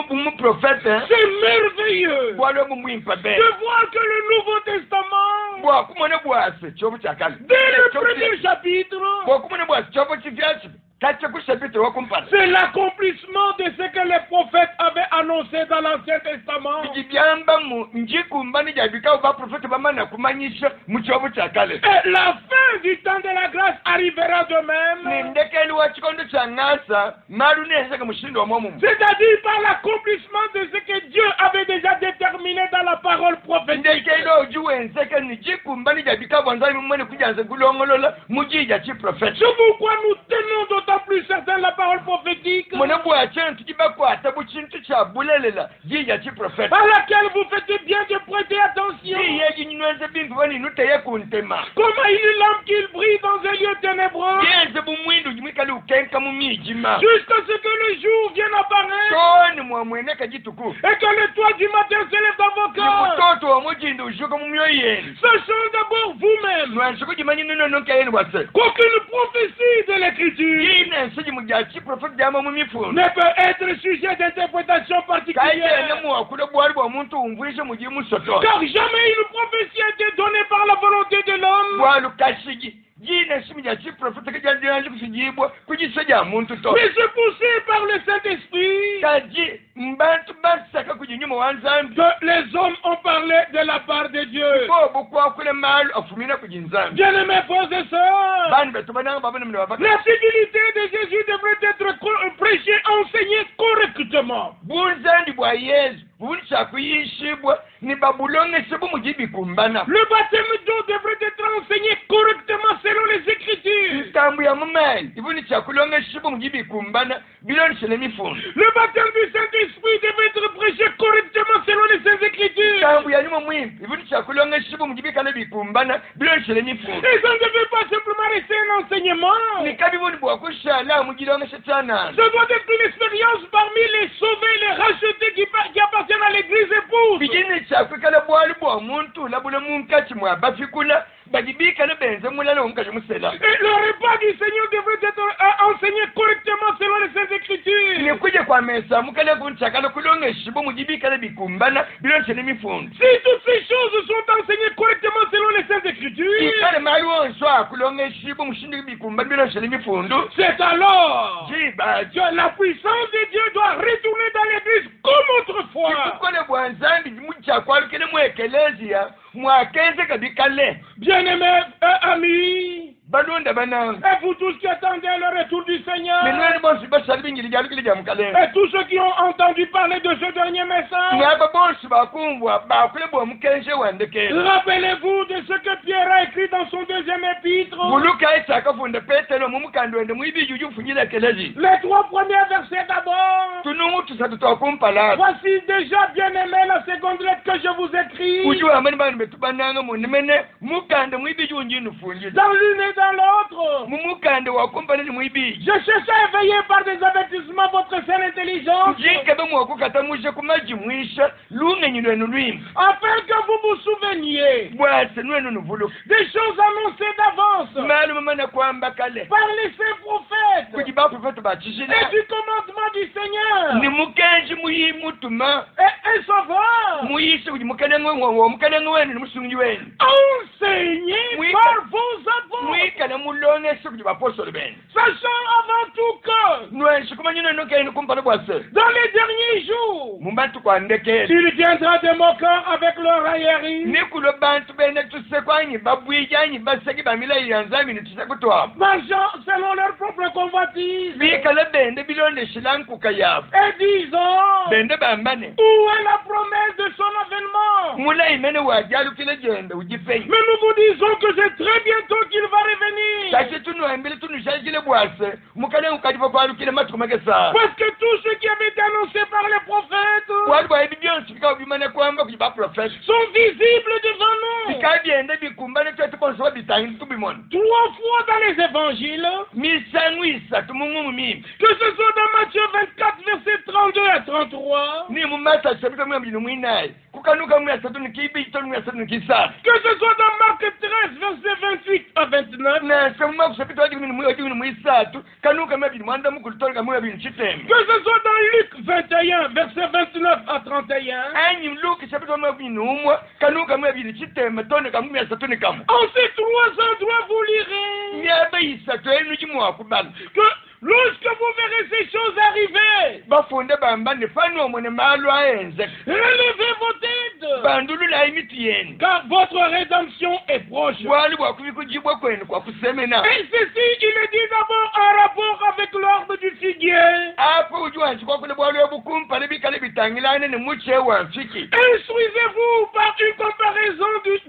kumuprofete C'est merveilleux bwalo mumwimpa be de voir que le Nouveau Testament, bwa kumone bwase chobo chakale dès le premier chapitre, bwa kumone bwase chobo chivyachi kache kushabiti wakumpala c'est l'accomplissement de ce que les prophètes avaient annoncé dans l'Ancien Testament. ijibyamba mu njikumbani jabika baprofete bamana kumanyisha mu chobo chakale Et la fin du temps de la grâce arrivera de même, nindekeli wa chikondo cha ng'asa malu neheseka mushindo wa mwamumu c'est-à-dire par l'accomplissement de ce que Dieu avait déjà déterminé dans la parole prophétique. ndekeli ojuwenseke nijikumbani jabika bwanzali mumwene kujanze kulongolola mujija chiprofete C'est pourquoi nous tenons d'autant n'entend plus certains la parole prophétique mona bwacha ntukibakwata bukintu kyabulelela jiya kiprofeta à laquelle vous faites bien de prêter attention. jiya jinyinweze bintu baninu teye kuntema Comme une lampe qui brille dans un lieu ténébreux, yenze bumwindu jimwikali ukenka mu mijima jusqu'à ce que le jour vienne apparaître toni mwamwene kajituku et que l'étoile du matin s'élève dans vos ni cœurs. mutoto wa mujindu ushuka mu myoyo yenu Sachant d'abord vous-même nwansi kujimanyi nino nonkayeni bwase qu'aucune prophétie de l'écriture yine nsi mujya kiprofeta jama mu mifundo ne peut être sujet d'interprétation kaitene particulière. muwakule bwali bwa muntu umvwishe muji musoto Car jamais une prophétie a été donnée par la volonté de l'homme, bwalu kashigi jine nsi mujya kiprofeta kajandiranji kusijibwa kujise ja muntu to mais c'est poussé par le Saint-Esprit kaji mbantu basaka kujinyuma wanzambi que les hommes ont parlé de la part de Dieu. bo bukwakule malu afumina kujinzambi Bien-aimés frères et sœurs, bani betu bananga babana mne babaka la civilité de Jésus devrait être prêchée, enseignée correctement. bunzandi bwa yesu bunsa kuyishibwa ni babulongese bumujibikumbana Le baptême d'eau devrait être enseigné correctement selon les Écritures. ntambu ya mumayi ibuni chakulongeshibwa mujibikumbana bilonisele mifundo Le baptême du Saint-Esprit devait être prêché correctement selon les Saintes Écritures. ntambu ya nyuma mwimpi ibuni chakulongeshibwa mujibikana bikumbana bilonisele mifundo Et ça ne devait pas simplement rester un enseignement. nikabi buni bwakushala mujilongeshe tsanana Ça doit être une expérience parmi les sauvés, les rachetés qui appartiennent à l'église épouse. bijini chakwikala bwali bwa muntu labula munkati mwa bafikula bajibikana benze mulala omukazi musela Et le repas du Seigneur devrait être enseigné correctement selon les Saintes Écritures. nikuje kwa mesa mukale kunchakala kulongeshibwa mujibikana bikumbana bilonisele mifundo Si toutes ces choses sont enseignées correctement selon les Saintes Écritures, ikale mali wonso akulongeshibwa mushindi bikumbana bilonisele mifundo c'est alors jibajo que la puissance de Dieu doit retourner dans l'église comme autrefois. ikukole bwa nzambi muchakwalukile mu ekeleziya mwakenze kabikale Bien-aimés amis, balonda bananga et vous tous qui attendez le retour du Seigneur, minwene bonsi basali bingili jalukile ja mukalenga et tous ceux qui ont entendu parler de ce dernier message, ngaba bonsi bakumbwa bakule bwa mukenje wandekela rappelez-vous de ce que Pierre a écrit dans son deuxième épître. buluka isakafunda petero mumukando wende mwibiji ujufunyila ekelezi Les trois premiers versets d'abord. tunungu tusatu twakumpalala Voici déjà bien aimé la seconde lettre que je vous écris. ujuwa amani bantu betu bananga munimene mukande mwibiji unjinufunjila Dans l'une et dans l'autre. mumukande wakumpalali mwibiji Je cherche à éveiller par des avertissements votre saine intelligence, njikabe mwakukata mushe kumaji mwisha lungenyi lwenu lwimbi afin que vous vous souveniez bwase lwenu nuvuluka des choses annoncées d'avance malume mana kwamba kale par les saints prophètes kuti baprofeta et bachishila du commandement du Seigneur ni mukenji muyimutuma et un sauveur muyise kuti mukanenge wenu ni musungi wenu enseigné Oui. par vos apôtres, mwikale mulongese kuti bapostoli benu sachant avant tout que nwensi kumanyina nokeni kumpala bwase dans les derniers jours, mumbantu kwandekele il viendra des moqueurs avec leur raillerie, nikulo bantu bene tusekwanyi babwijanyi baseki bamilayi yanzamini tusekutwabo marchant selon leur propre convoitise bikale bende bilondeshila nkuka yabo et disant bende bambane où est la promesse de son avènement. mulayi mene wajalukile jende ujifenyi Mais nous vous disons que c'est très bientôt qu'il va revenir. kati tunuhambile tunushakile bwase mukale ukatifa kwalukile matuku makesa Parce que tout ce qui avait été annoncé par les prophètes wali bwa ibi byonsi bikaba bimane kwamba kuti baprofeta sont visibles devant nous. bikaba byende bikumbane twetukonsoba bitangi tubimona 3 fois dans les évangiles, misanu isatu mung'umu mimi que ce soit dans Matthieu 24, versets 32 à 33, ni mumata sabika mwabili mwinayi kukanuka mwasatu nikibito mwasatu nikisatu que ce soit dans Marc 13, versets 28 à 29, nasema kusapita wajibini mwisatu kanuka mwabili mwanda mukulitoleka mwabili chitembe que ce soit dans Luc 21, versets 29 à 31, anyi luka sapita mwabili umwa kanuka mwabili chitembe toneka mwasatu nikamu en ces 3 endroits vous lirez myaba isatu enu chimwakubala que lorsque vous verrez ces choses arriver, bafunde bambane fani omwene malu ayenze relevez vos têtes, bandulula imiti yenu car votre rédemption est proche. bwali bwakubikujibwa kwenu kwakusemena Et ceci, il est dit d'abord en rapport avec l'orbe du figuier. apo ujuwansi kwakule bwali obukumpale bikale bitangilane ne muche wamfiki Instruisez-vous par une comparaison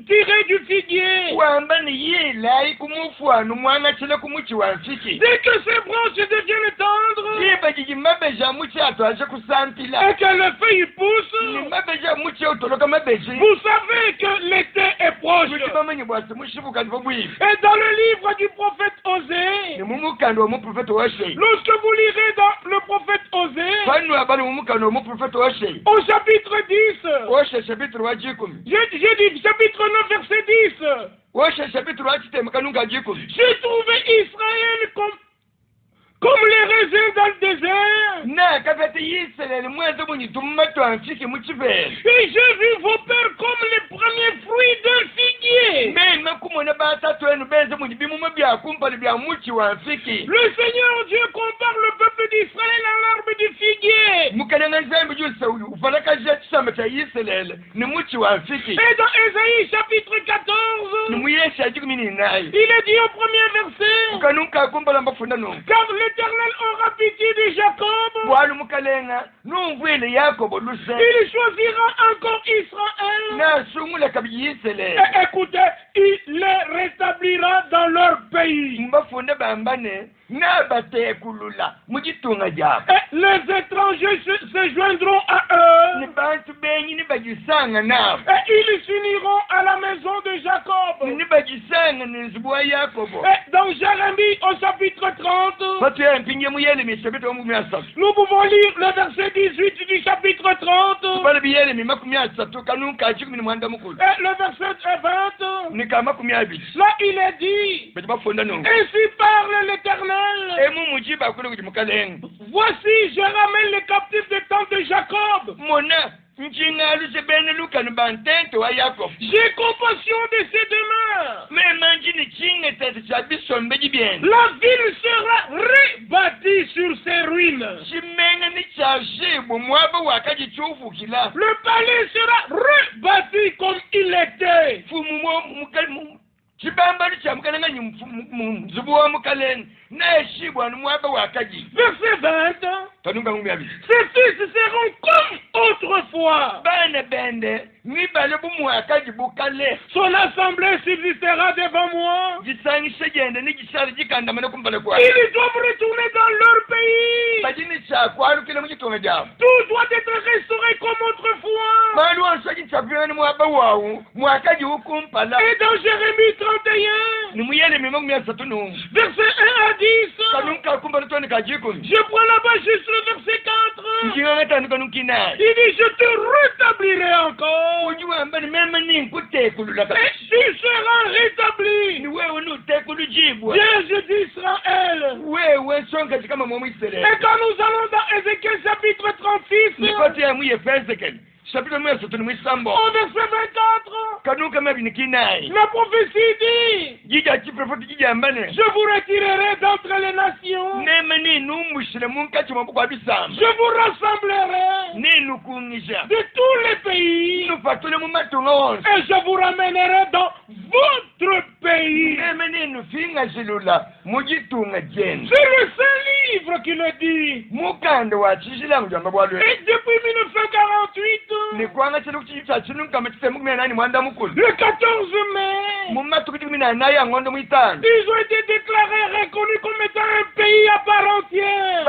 tirée du figuier. wamba ni yilayi kumufwanu mwana chile kumuchi wamfiki Dès que ces branches devienne tendre Jiba jiji mabeja muchi atwaje kusampila. et que le feuille pousse, Ni mabeja muchi otoloka mabeji. vous savez que l'été est proche. Muchibamanyi bwase mushibuka ndivyo bwivi. Et dans le livre du prophète Osée, Ni mumukando omuprofeta Osei. lorsque vous lirez dans le prophète Osée, Fanu abali mumukando omuprofeta Osei. au chapitre 10, Osei chapitre wa 10. j'ai dit chapitre 9, verset 10, Osei chapitre wa 10 kanunga 10. j'ai trouvé Israël comme les raisins dans le désert, Na kafete Israel mwanzo munyi tumato amfiki muchivele. et j'ai vu vos pères comme les premiers fruits d'un figuier. Men makumona batatu enu benze munyi bimuma bya kumpali bya muchi wa amfiki. Le Seigneur Dieu compare le peuple d'Israël à l'arbre du figuier. Mukananga nzambi jusa uyu ufalaka jachama cha Israel ni muchi wa amfiki. Et dans Ésaïe chapitre 14, Ni muyesha jikumini nayi. il est dit au premier verset, Kanunka kumpala mbafunda no. car l'Éternel aura pitié de Jacob, Bwalu mukalenga nungwele Yakobo luse. il choisira encore Israël. Na sumula kabi Israel. Et écoutez, il les rétablira dans leur pays. Mbafunda bambane na batekulula mujitunga jabo. Et les étrangers se joindront à Ni eux. bantu benyi ni bajisanga nabo. Et ils s'uniront à la maison de Jacob. Ni bajisanga nenzibwa Yakobo. Et dans Jérémie au chapitre 30, Batu ya mpinye muyelemi chapitre wa 13. nous pouvons lire le verset 18 du chapitre 30 Bale biyelemi 13 kanunka achikumi ni mwanda mukulu. et le verset 20. Ni kama 12. Là, il est dit, Batu bafunda no. ainsi parle l'Éternel. Emu mujiba kule kuti mukalenga. Voici, je ramène les captifs des temps de Jacob. Mona njingalu sebene lukanu bantento wa Yakobo. J'ai compassion de ses demeures. Me manji ni chinge tete cha bisombe jibyen. La ville sera rebâtie sur ses ruines. Chimenge ni charge bo mwaba wakaji chufu kila. Le palais sera rebâti comme il était. Fumu mo mukalmu. Chibamba cha mukalenga ni mzubu wa mukalenga. Na shibwa ni mwaba wakaji. Verset 20. Kanunga ngumbi abi. Ses fils seront comme autrefois. Bane bende ni bale bu mwakaji bukale. Son assemblée subsistera devant moi. Gisangi shegende ni gisari jikandamana kumpale kwa. Ils doivent retourner dans leur pays. Bajini cha kwaru kile mujitonga jabo. Tout doit être restauré comme autrefois. Mali wansaki chapirani mwaba wawu mwakaji ukumpala. Et dans Jérémie 31, Ni muyele mimongu mia satunu. verset 1 à 10, Kanunka kumpala tuani kajikuni. je prends là-bas juste le verset 4. Njingangata nukanukina. Il dit, je te rétablirai encore. Ujua mbani mema ni nkutekulula. Et tu seras Ni rétabli. wewe nutekulu jibwa. Dieu d'Israël. Wewe songa chikama mwa Israeli. Et quand nous allons dans Ézéchiel chapitre 36, Nipati ya mwiye Fezeken. Chapitre mwiye satunu mwisambo. au verset 24, Kanuka mebi nikinai. la prophétie dit, Jija chiprofoti jija mbane. je vous retirerai d'entre les nations, Nema ni numushile munkachi mwabuku abisamba. je vous rassemblerai Ni nukungisha. de tous les pays, Nufatule mumatunga wonse. et je vous ramènerai dans votre pays. Nema ni nufinga zilula. Mujitunga jeni. C'est le Saint-Livre qui le dit. Mukando wa chishilangu jamba bwalwe. Et depuis 1948, Ni kwanga chelu kuchicha chinu kama chitemu kumina nani mwanda mukulu. le 14 mai, Mumatu kuti kumina nayi angondo mwitano. ils ont été déclarés reconnus comme étant un pays à part entière.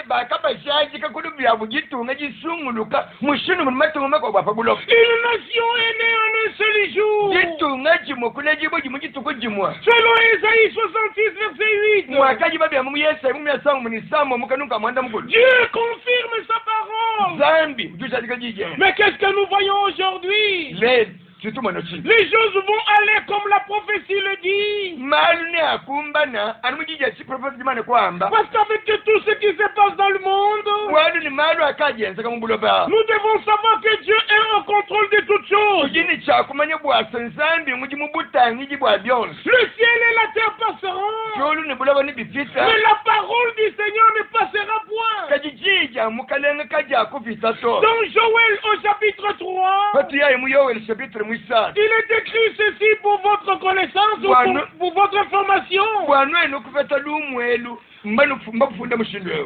Bakabashaji kakulu bya bujitunga jisunguluka mushinu mumatunga mako bwa pabulo. Une nation est née en un seul jour. Jitunga jimukule jibo jimujituko jimwa. Selon Ésaïe 66, verset 8. Mwakaji babya mumuyesa mumyasangu munisambo mukanuka mwanda mukulu. Dieu confirme sa parole. Zambi ujushatika jije. Mais qu'est-ce que nous voyons aujourd'hui? Le situma no chini. Les choses vont aller comme la prophétie le dit. Malu ne akumbana anumujija chiprofeti jimane kwamba. Parce qu'avec tout ce qui se passe dans le monde, Wadu ni malu akajenza kamubulo ba. nous devons savoir que Dieu est au contrôle de toutes choses. Ujini chakumanya bwa sanzambi mujimubutangi jibwa byonse. Le ciel et la terre passeront, Jolu ni bulaba ni bifita. mais la parole du Seigneur ne passera point. Kajijija mukalenga kaja kufita to. Dans Joël au chapitre 3, Pati ya mu Yoel chapitre mwisana. il est écrit ceci pour votre connaissance. connaissance ou pour votre information.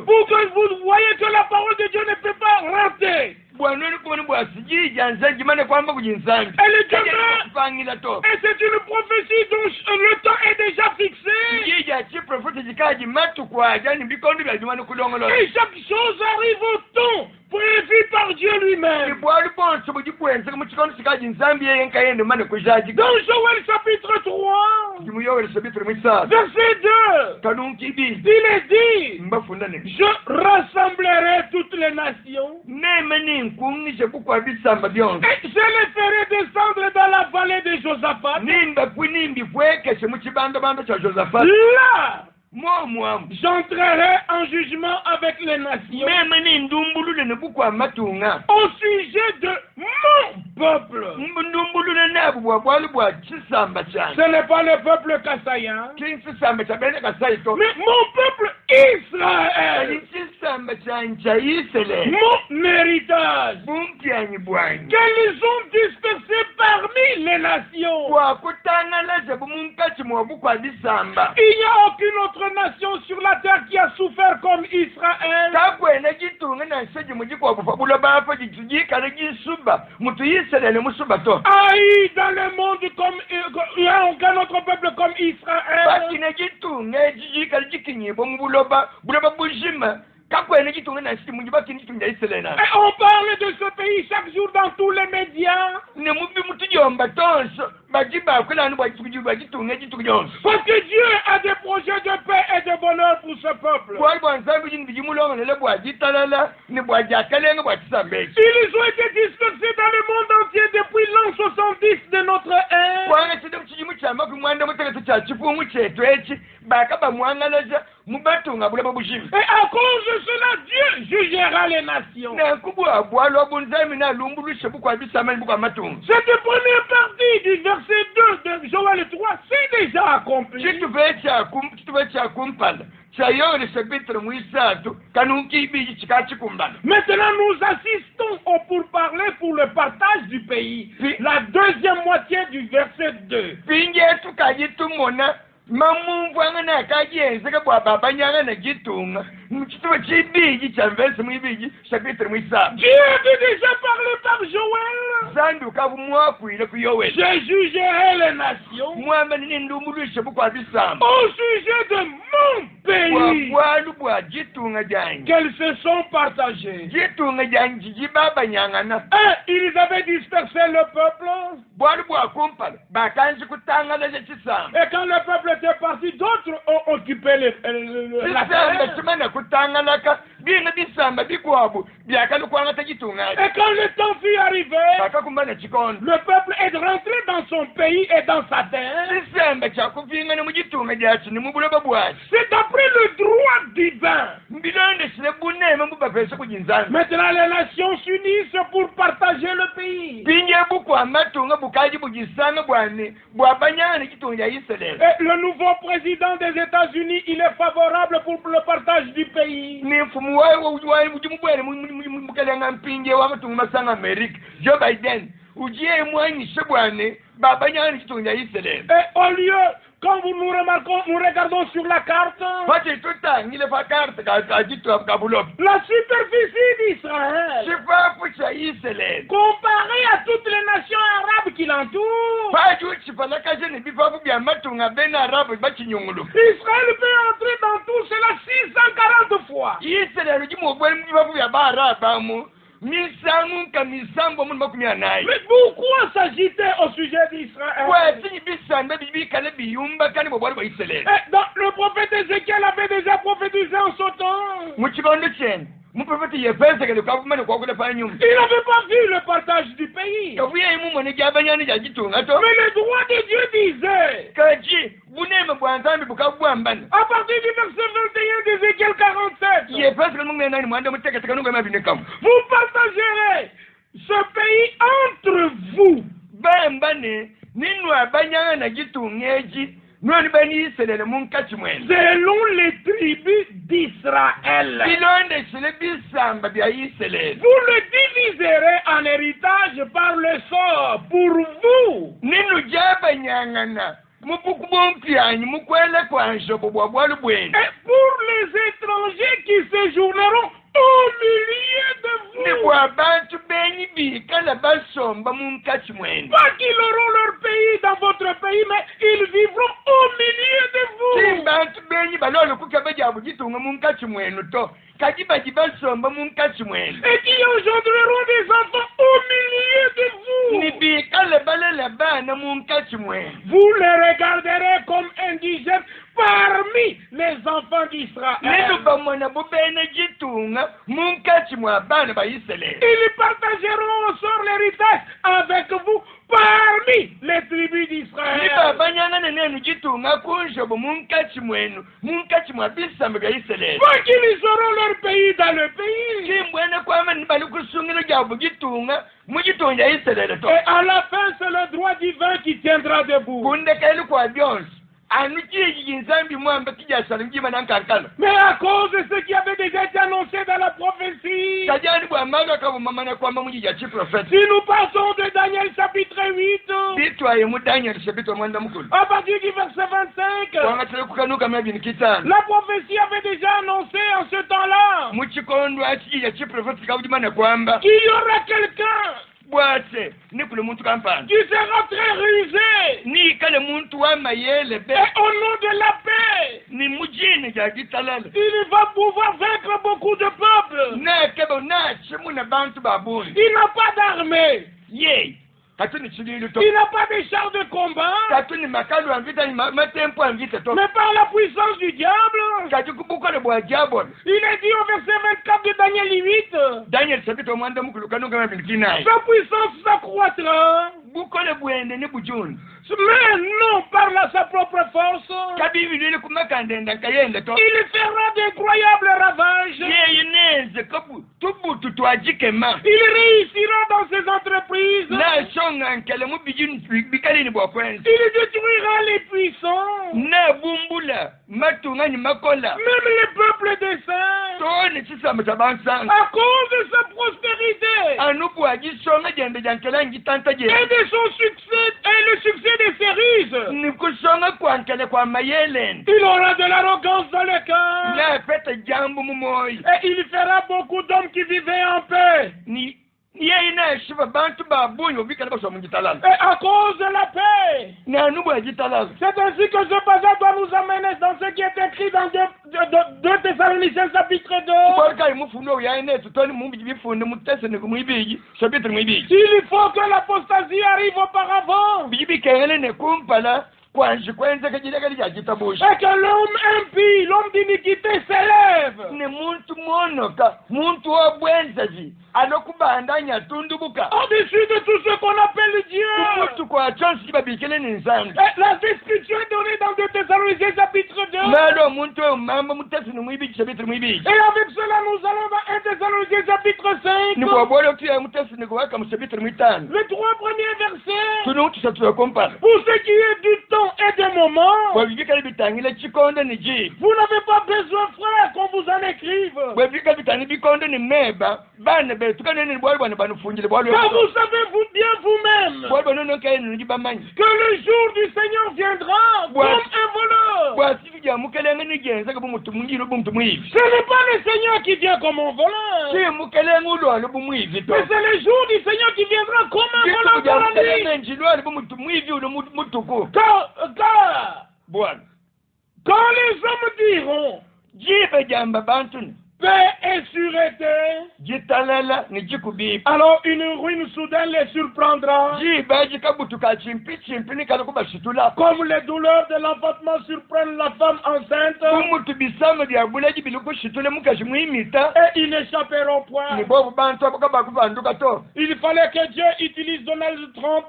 Pour Que vous voyez que la parole de Dieu ne peut pas rater. Elle demeure. Et c'est une prophétie dont le temps est déjà fixé. Et chaque chose arrive au temps prévu par Dieu lui-même. Dans Joël chapitre 3, verset 2, il est dit, je rassemblerai toutes les nations et je les ferai descendre dans la vallée de Josaphat. Là, j'entrerai en jugement avec les nations au sujet de mon peuple. Ce n'est pas le peuple kassaïen, mais mon peuple Israël. Mon héritage qu'ils ont dispersé parmi les nations. Il n'y a aucune autre nation sur la terre qui a souffert comme Israël. Haï dans le monde comme il n'y a aucun autre peuple comme Israël. Et on parle de ce pays chaque jour dans tous les médias. Parce que Dieu a des projets de paix et de bonheur pour ce peuple. Ils ont été dispersés dans le monde entier depuis l'an 70 de notre ère. Et à cause de cela, Dieu jugera les nations. Cette première partie du verset 2 de Joël 3, c'est déjà accompli. Maintenant, nous assistons au pourparler pour le partage du pays. La deuxième moitié du verset 2. Dieu a déjà parlé par Joël. Je jugerai les nations au sujet de mon pays qu'elles se sont partagées. Et ils avaient dispersé le peuple. Et quand le peuple était parti, d'autres ont occupé la terre. Et quand le temps fut arrivé, le peuple est rentré dans son pays et dans sa terre. C'est d'après le droit divin. Maintenant, les nations s'unissent pour partager le pays. Et le nouveau président des États-Unis, il est favorable pour le partage du pays. Joe Biden, et au lieu, quand nous regardons sur la carte, la superficie d'Israël, comparée à toutes les nations arabes qui l'entourent, Israël peut entrer dans tout cela 640 fois. Mais pourquoi s'agiter au sujet d'Israël? Le prophète Ézéchiel avait déjà prophétisé en son temps. Il n'avait pas vu le partage du pays. Mais le droit de Dieu disait, à partir du verset 21 d'Ézéchiel 47, vous partagerez ce pays entre vous. Selon les tribus d'Israël. Vous le diviserez en héritage par le sort pour vous. Et pour les étrangers qui séjourneront au milieu de vous. Pas qu'ils auront leur pays dans votre pays, mais ils vivront au milieu de vous. Et qui engendreront des enfants au milieu de vous. Vous les regarderez comme indigènes parmi les enfants d'Israël. Ils partageront au sort l'héritage avec vous parmi les tribus d'Israël. Quand ils auront leur pays dans le pays. Et à la fin, c'est le droit divin qui tiendra debout. Mais à cause de ce qui avait déjà été annoncé dans la prophétie, si nous passons de Daniel chapitre 8, à partir du verset 25, la prophétie avait déjà annoncé en ce temps-là qu'il y aura quelqu'un qui sera très rusé. Et au nom de la paix, il va pouvoir vaincre beaucoup de peuples. Il n'a pas d'armée. Il n'a pas de chars de combat. Mais par la puissance du diable, il est dit au verset 24 de Daniel 8, sa puissance s'accroîtra. Mais non par sa propre force. Il fera d'incroyables ravages. Il réussira dans ses entreprises. Il détruira les puissants. Même les peuples des saints. À cause de sa prospérité. Et de son succès. Et le succès de ses ruses. Il aura de l'arrogance dans le cœur. Et il fera beaucoup d'hommes qui vivaient en paix. Et à cause de la paix, c'est ainsi que ce passage doit nous amener dans ce qui est écrit dans 2 Thessaloniciens chapitre 2. Il faut que l'apostasie arrive auparavant. Et que l'homme impie, l'homme d'iniquité s'élève. Au-dessus de tout ce qu'on appelle Dieu. Et la description est donnée dans 2 Thessaloniciens chapitre 2. Et avec cela, nous allons dans 1 Thessaloniciens chapitre 5. Les 3 premiers versets. Pour ce qui est du temps et des moments, vous n'avez pas besoin, frère, qu'on vous en écrive. Car vous savez bien vous-même que le jour du Seigneur viendra comme un voleur. Ce n'est pas le Seigneur qui vient comme un voleur, mais c'est le jour du Seigneur qui viendra comme un voleur dans la nuit. Quand les hommes diront paix et sûreté, alors une ruine soudaine les surprendra. Comme les douleurs de l'enfantement surprennent la femme enceinte. Et ils n'échapperont point. Il fallait que Dieu utilise Donald Trump,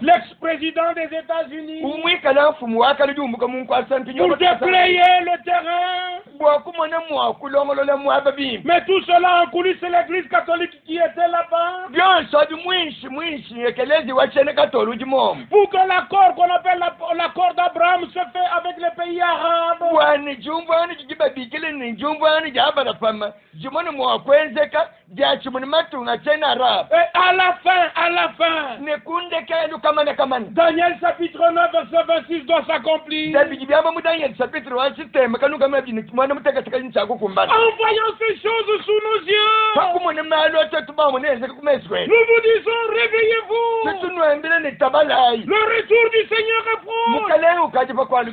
l'ex-président des États-Unis, pour déployer le terrain Mais tout cela en coulisses, c'est l'église catholique qui était là-bas. Pour que l'accord qu'on appelle l'accord d'Abraham se fait avec les pays arabes. Et à la fin, Daniel chapitre 9, verset 26 doit s'accomplir. En voyant ces choses sous nos yeux, nous vous disons, réveillez-vous. Le retour du Seigneur est proche.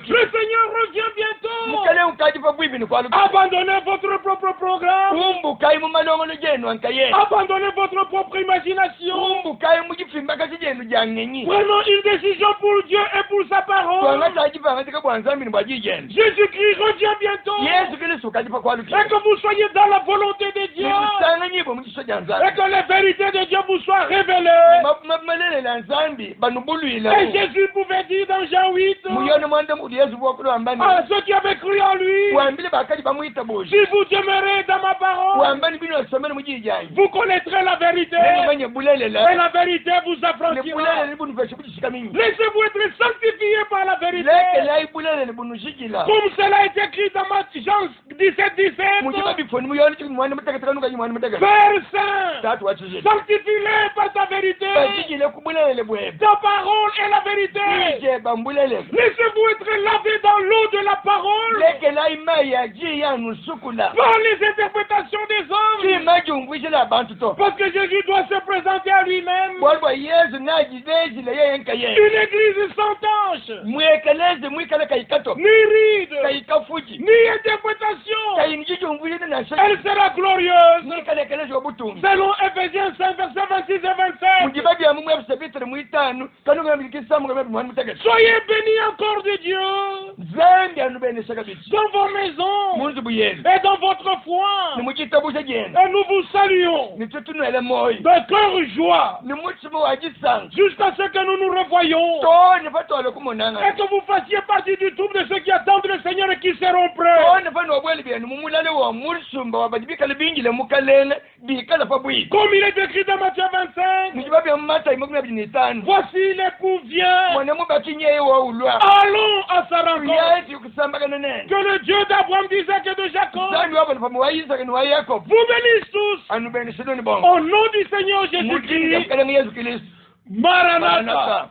Le Seigneur revient bientôt. Abandonnez votre propre programme. Abandonnez votre propre imagination. Prenons une décision pour Dieu et pour sa parole. Jésus-Christ revient bientôt. Et que vous soyez dans la volonté de Dieu. Et que les vérités de Dieu vous soient révélées. Et Jésus pouvait dire dans Jean 8 à ceux qui avaient cru en lui, si vous demeurez dans ma parole, vous connaîtrez la vérité. Et la vérité vous affranchira. Laissez-vous être sanctifiés par la vérité. Comme cela est écrit dans Jean 17. Père Saint, sanctifie-les par ta vérité. Ta parole est la vérité. Laissez-vous être lavés dans l'eau de la parole. Par les interprétations des hommes. Parce que Jésus doit se présenter à lui-même. Une église sans tache, ni ride, ni interprétation. Elle sera glorieuse. Selon Ephésiens 5, verset 26 et 27. Soyez bénis encore de Dieu dans vos maisons et dans votre foi. Et nous vous saluons de cœur joie jusqu'à ce que nous nous revoyions et que vous fassiez partie du troupe de ceux qui attendent le Seigneur et qui seront prêts. Comme il est écrit dans Matthieu 25, voici l'époux vient. Allons à sa rencontre. Que le Dieu d'Abraham, d'Isaac et de Jacob vous bénisse tous. Au nom du Seigneur Jésus-Christ. Maranatha.